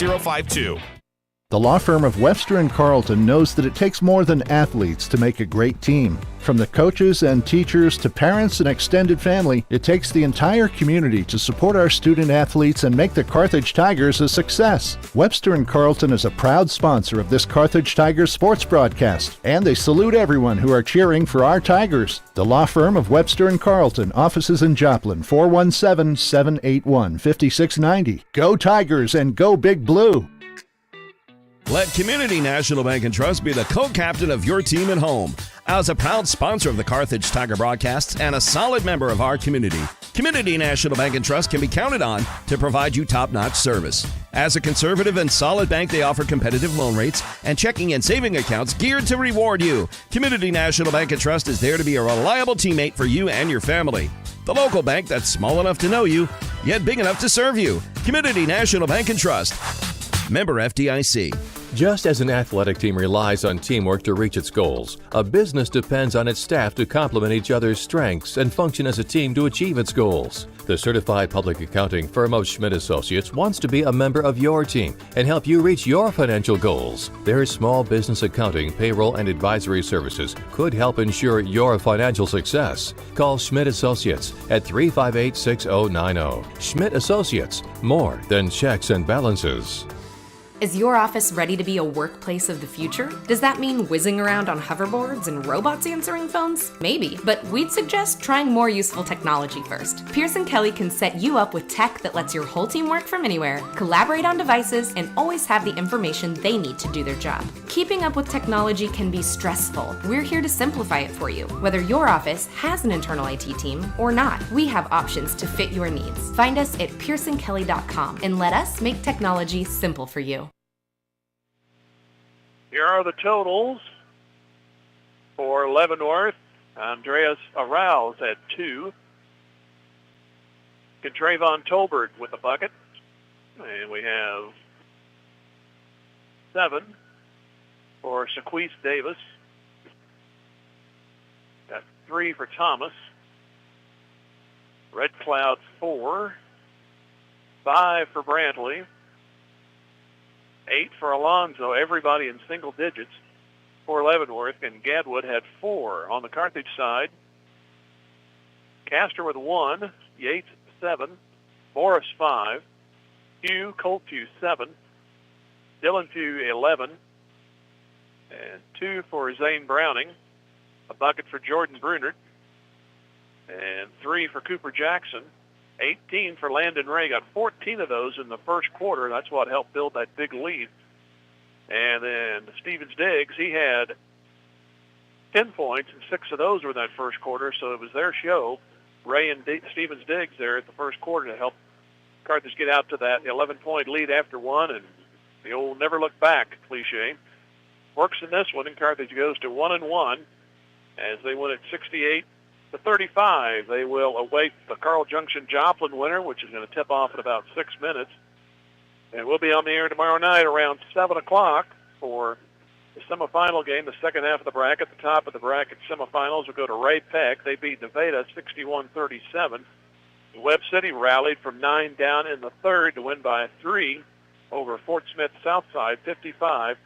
The law firm of Webster & Carlton knows that it takes more than athletes to make a great team. From the coaches and teachers to parents and extended family, it takes the entire community to support our student athletes and make the Carthage Tigers a success. Webster & Carlton is a proud sponsor of this Carthage Tigers sports broadcast, and they salute everyone who are cheering for our Tigers. The law firm of Webster & Carlton, offices in Joplin, 417-781-5690. Go Tigers and go Big Blue! Let Community National Bank & Trust be the co-captain of your team at home. As a proud sponsor of the Carthage Tiger broadcasts and a solid member of our community, Community National Bank & Trust can be counted on to provide you top-notch service. As a conservative and solid bank, they offer competitive loan rates and checking and saving accounts geared to reward you. Community National Bank & Trust is there to be a reliable teammate for you and your family. The local bank that's small enough to know you, yet big enough to serve you. Community National Bank & Trust. Member FDIC. Just as an athletic team relies on teamwork to reach its goals, a business depends on its staff to complement each other's strengths and function as a team to achieve its goals. The certified public accounting firm of Schmidt Associates wants to be a member of your team and help you reach your financial goals. Their small business accounting, payroll, and advisory services could help ensure your financial success. Call Schmidt Associates at 358-6090. Schmidt Associates, more than checks and balances. Is your office ready to be a workplace of the future? Does that mean whizzing around on hoverboards and robots answering phones? Maybe, but we'd suggest trying more useful technology first. Pearson Kelly can set you up with tech that lets your whole team work from anywhere, collaborate on devices, and always have the information they need to do their job. Keeping up with technology can be stressful. We're here to simplify it for you. Whether your office has an internal IT team or not, we have options to fit your needs. Find us at pearsonkelly.com and let us make technology simple for you. Here are the totals for Levenworth. Andreas Arouse at 2. Trayvon Tolbert with a bucket. And we have 7 for Shaquise Davis. Got 3 for Thomas. Red Cloud 4. 5 for Brantley. 8 for Alonzo, everybody in single digits for Leavenworth, and Gadwood had 4. On the Carthage side, Castor with 1, Yates 7, Morris 5, Hugh Colphew 7, Dylan Pugh 11, and 2 for Zane Browning, a bucket for Jordan Brunert, and 3 for Cooper Jackson. 18 for Landon Ray. Got 14 of those in the first quarter. That's what helped build that big lead. And then Stevens-Diggs, he had 10 points, and 6 of those were in that first quarter, so it was their show. Ray and Stevens-Diggs there at the first quarter to help Carthage get out to that 11-point lead after one, and the old never look back cliche works in this one, and Carthage goes to 1-1 as they win at 68-35. They will await the Carl Junction Joplin winner, which is going to tip off in about 6 minutes. And we'll be on the air tomorrow night around 7 o'clock for the semifinal game, the second half of the bracket. The top of the bracket semifinals will go to Ray Peck. They beat Nevada 61-37. Webb City rallied from 9 down in the third to win by 3 over Fort Smith Southside, 55-52.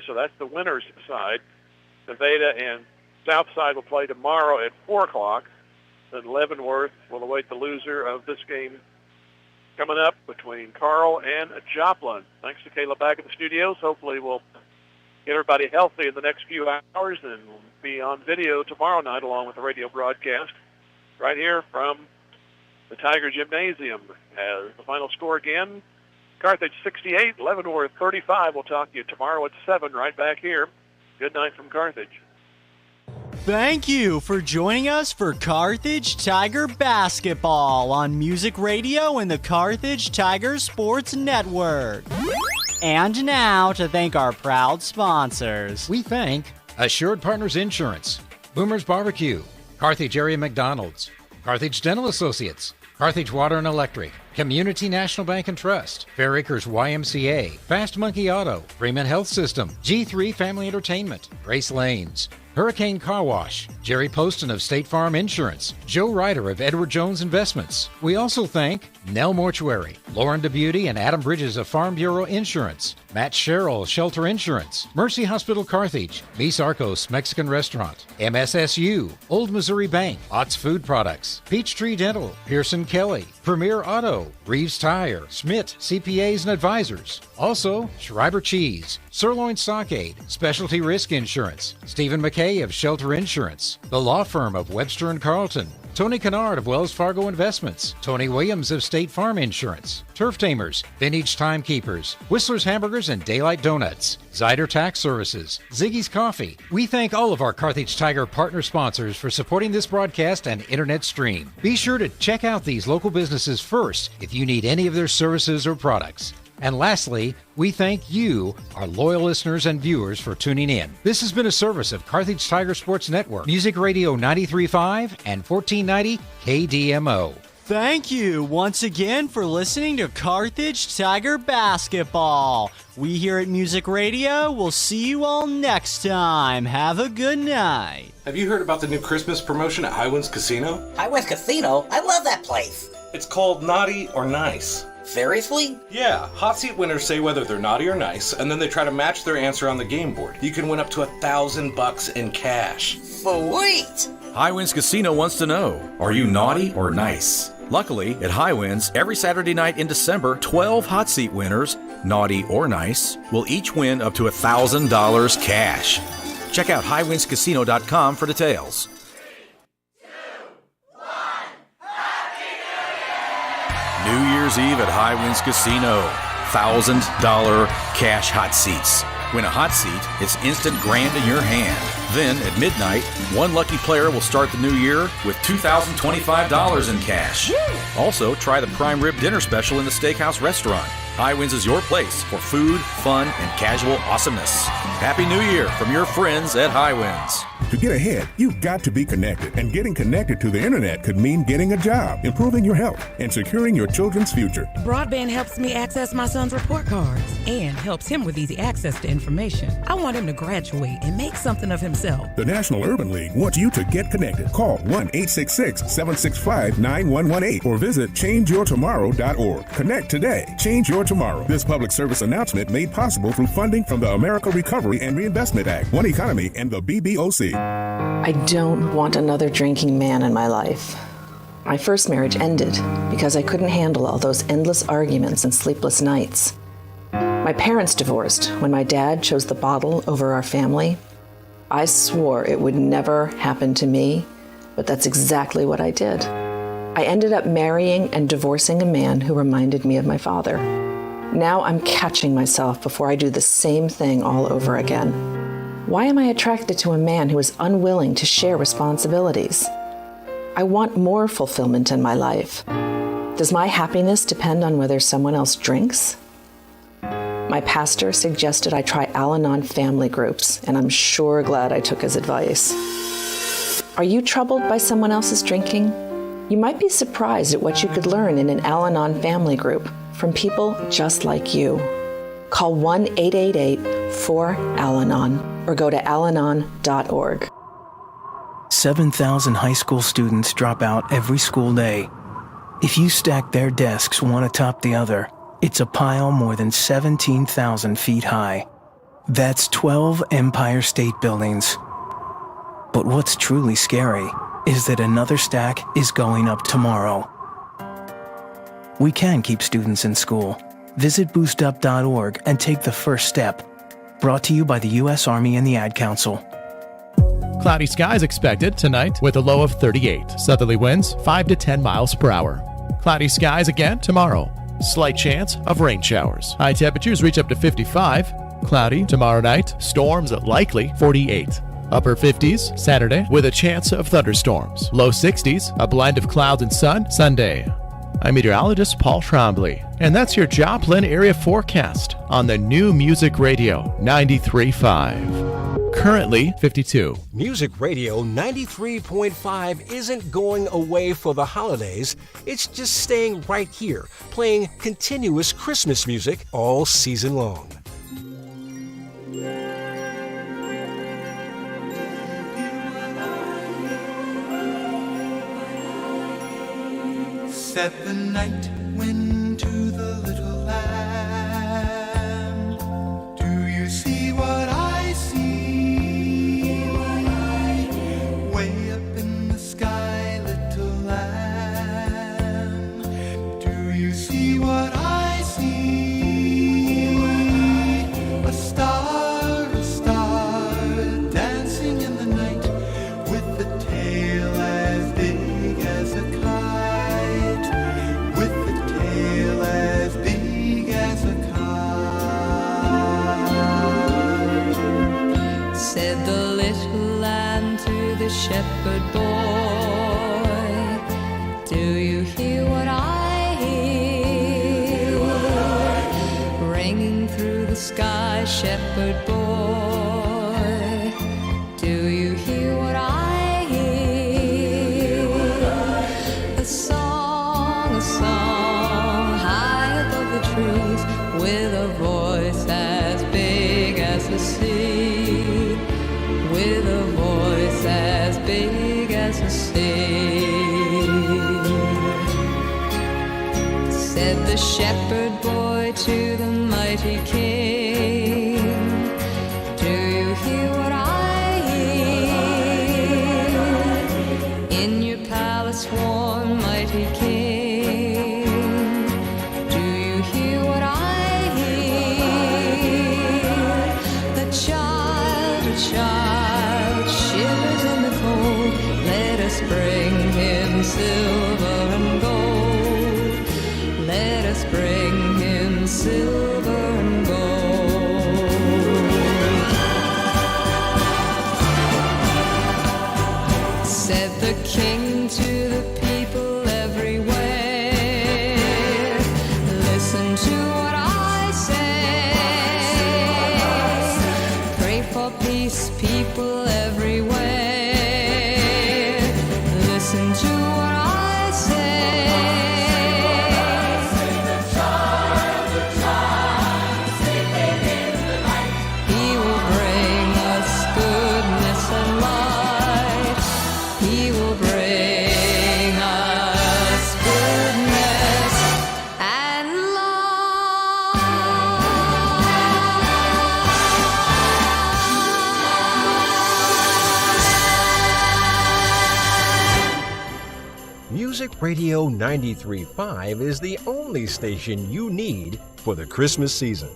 So that's the winner's side. Nevada and Southside will play tomorrow at 4 o'clock. Then Leavenworth will await the loser of this game coming up between Carl and Joplin. Thanks to Kayla back in the studios. Hopefully we'll get everybody healthy in the next few hours and we'll be on video tomorrow night along with the radio broadcast right here from the Tiger Gymnasium. As the final score again, Carthage 68, Levenworth 35. We'll talk to you tomorrow at 7 right back here. Good night from Carthage. Thank you for joining us for Carthage Tiger Basketball on Music Radio and the Carthage Tiger Sports Network. And now to thank our proud sponsors. We thank Assured Partners Insurance, Boomer's Barbecue, Carthage Area McDonald's, Carthage Dental Associates, Carthage Water and Electric, Community National Bank and Trust, Fair Acres YMCA, Fast Monkey Auto, Freeman Health System, G3 Family Entertainment, Grace Lanes, Hurricane Car Wash, Jerry Poston of State Farm Insurance, Joe Ryder of Edward Jones Investments. We also thank Nell Mortuary, Lauren DeBeauty and Adam Bridges of Farm Bureau Insurance, Matt Sherrill, Shelter Insurance, Mercy Hospital Carthage, Mis Arcos Mexican Restaurant, MSSU, Old Missouri Bank, Ott's Food Products, Peachtree Dental, Pearson Kelly, Premier Auto, Reeves Tire, Schmidt CPAs and Advisors. Also, Schreiber Cheese, Sirloin Stockade, Specialty Risk Insurance, Stephen McKay of Shelter Insurance, the law firm of Webster & Carlton, Tony Kennard of Wells Fargo Investments, Tony Williams of State Farm Insurance, Turf Tamers, Vintage Timekeepers, Whistler's Hamburgers and Daylight Donuts, Zyder Tax Services, Ziggy's Coffee. We thank all of our Carthage Tiger partner sponsors for supporting this broadcast and internet stream. Be sure to check out these local businesses first if you need any of their services or products. And lastly, we thank you, our loyal listeners and viewers, for tuning in. This has been a service of Carthage Tiger Sports Network, Music Radio 93.5 and 1490 KDMO. Thank you once again for listening to Carthage Tiger Basketball. We here at Music Radio will see you all next time. Have a good night. Have you heard about the new Christmas promotion at Highwinds Casino? Highwinds Casino? I love that place. It's called Naughty or Nice. Seriously? Yeah, hot seat winners say whether they're naughty or nice, and then they try to match their answer on the game board. You can win up to $1,000 in cash. Sweet! Highwinds Casino wants to know, are you naughty or nice? Luckily, at Highwinds, every Saturday night in December, 12 hot seat winners, naughty or nice, will each win up to $1,000 cash. Check out highwindscasino.com for details. New Year's Eve at Highwinds Casino. $1,000 cash hot seats. Win a hot seat, it's instant grand in your hand. Then, at midnight, one lucky player will start the new year with $2,025 in cash. Also, try the prime rib dinner special in the steakhouse restaurant. Highwinds is your place for food, fun, and casual awesomeness. Happy New Year from your friends at Highwinds. To get ahead, you've got to be connected, and getting connected to the internet could mean getting a job, improving your health, and securing your children's future. Broadband helps me access my son's report cards and helps him with easy access to information. I want him to graduate and make something of himself. The National Urban League wants you to get connected. Call 1-866-765-9118 or visit changeyourtomorrow.org. Connect today. Change your tomorrow. This public service announcement made possible through funding from the America Recovery and Reinvestment Act, One Economy, and the BBOC. I don't want another drinking man in my life. My first marriage ended because I couldn't handle all those endless arguments and sleepless nights. My parents divorced when my dad chose the bottle over our family. I swore it would never happen to me, but that's exactly what I did. I ended up marrying and divorcing a man who reminded me of my father. Now I'm catching myself before I do the same thing all over again. Why am I attracted to a man who is unwilling to share responsibilities? I want more fulfillment in my life. Does my happiness depend on whether someone else drinks? My pastor suggested I try Al-Anon family groups, and I'm sure glad I took his advice. Are you troubled by someone else's drinking? You might be surprised at what you could learn in an Al-Anon family group from people just like you. Call 1-888-4-AL-ANON or go to alanon.org. 7,000 high school students drop out every school day. If you stack their desks one atop the other, it's a pile more than 17,000 feet high. That's 12 Empire State Buildings. But what's truly scary is that another stack is going up tomorrow. We can keep students in school. Visit boostup.org and take the first step. Brought to you by the U.S. Army and the Ad Council. Cloudy skies expected tonight with a low of 38. Southerly winds 5 to 10 miles per hour. Cloudy skies again tomorrow. Slight chance of rain showers. High temperatures reach up to 55. Cloudy tomorrow night. Storms likely 48. Upper 50s Saturday with a chance of thunderstorms. Low 60s, a blend of clouds and sun Sunday. I'm meteorologist Paul Trombley, and that's your Joplin area forecast on the new Music Radio 93.5. Currently 52. Music Radio 93.5 isn't going away for the holidays. It's just staying right here, playing continuous Christmas music all season long. Said the night wind to the little lamb, do you see what I see? Way up in the sky, little lamb, do you see what I see? A star dancing in the night with a tail as big as a kite. Said the little lamb to the shepherd boy, do you hear what I hear? Ringing through the sky, shepherd boy, do you hear what I hear? A song high above the trees, with a voice as big as the sea, with a voice as big as the sea. Said the shepherd boy to the mighty king, do you hear what I hear? In your palace warm, mighty king, do you hear what I hear? A child shivers in the cold. Let us bring him silver and gold. Let us bring him silver and gold. Said the king to the people everywhere, listen to what I say. Pray for peace, people everywhere. Listen to what I say. The child, sleeping in the night. He will bring us goodness and light. He will bring us goodness and Music Radio 93.5 is the only station you need for the Christmas season.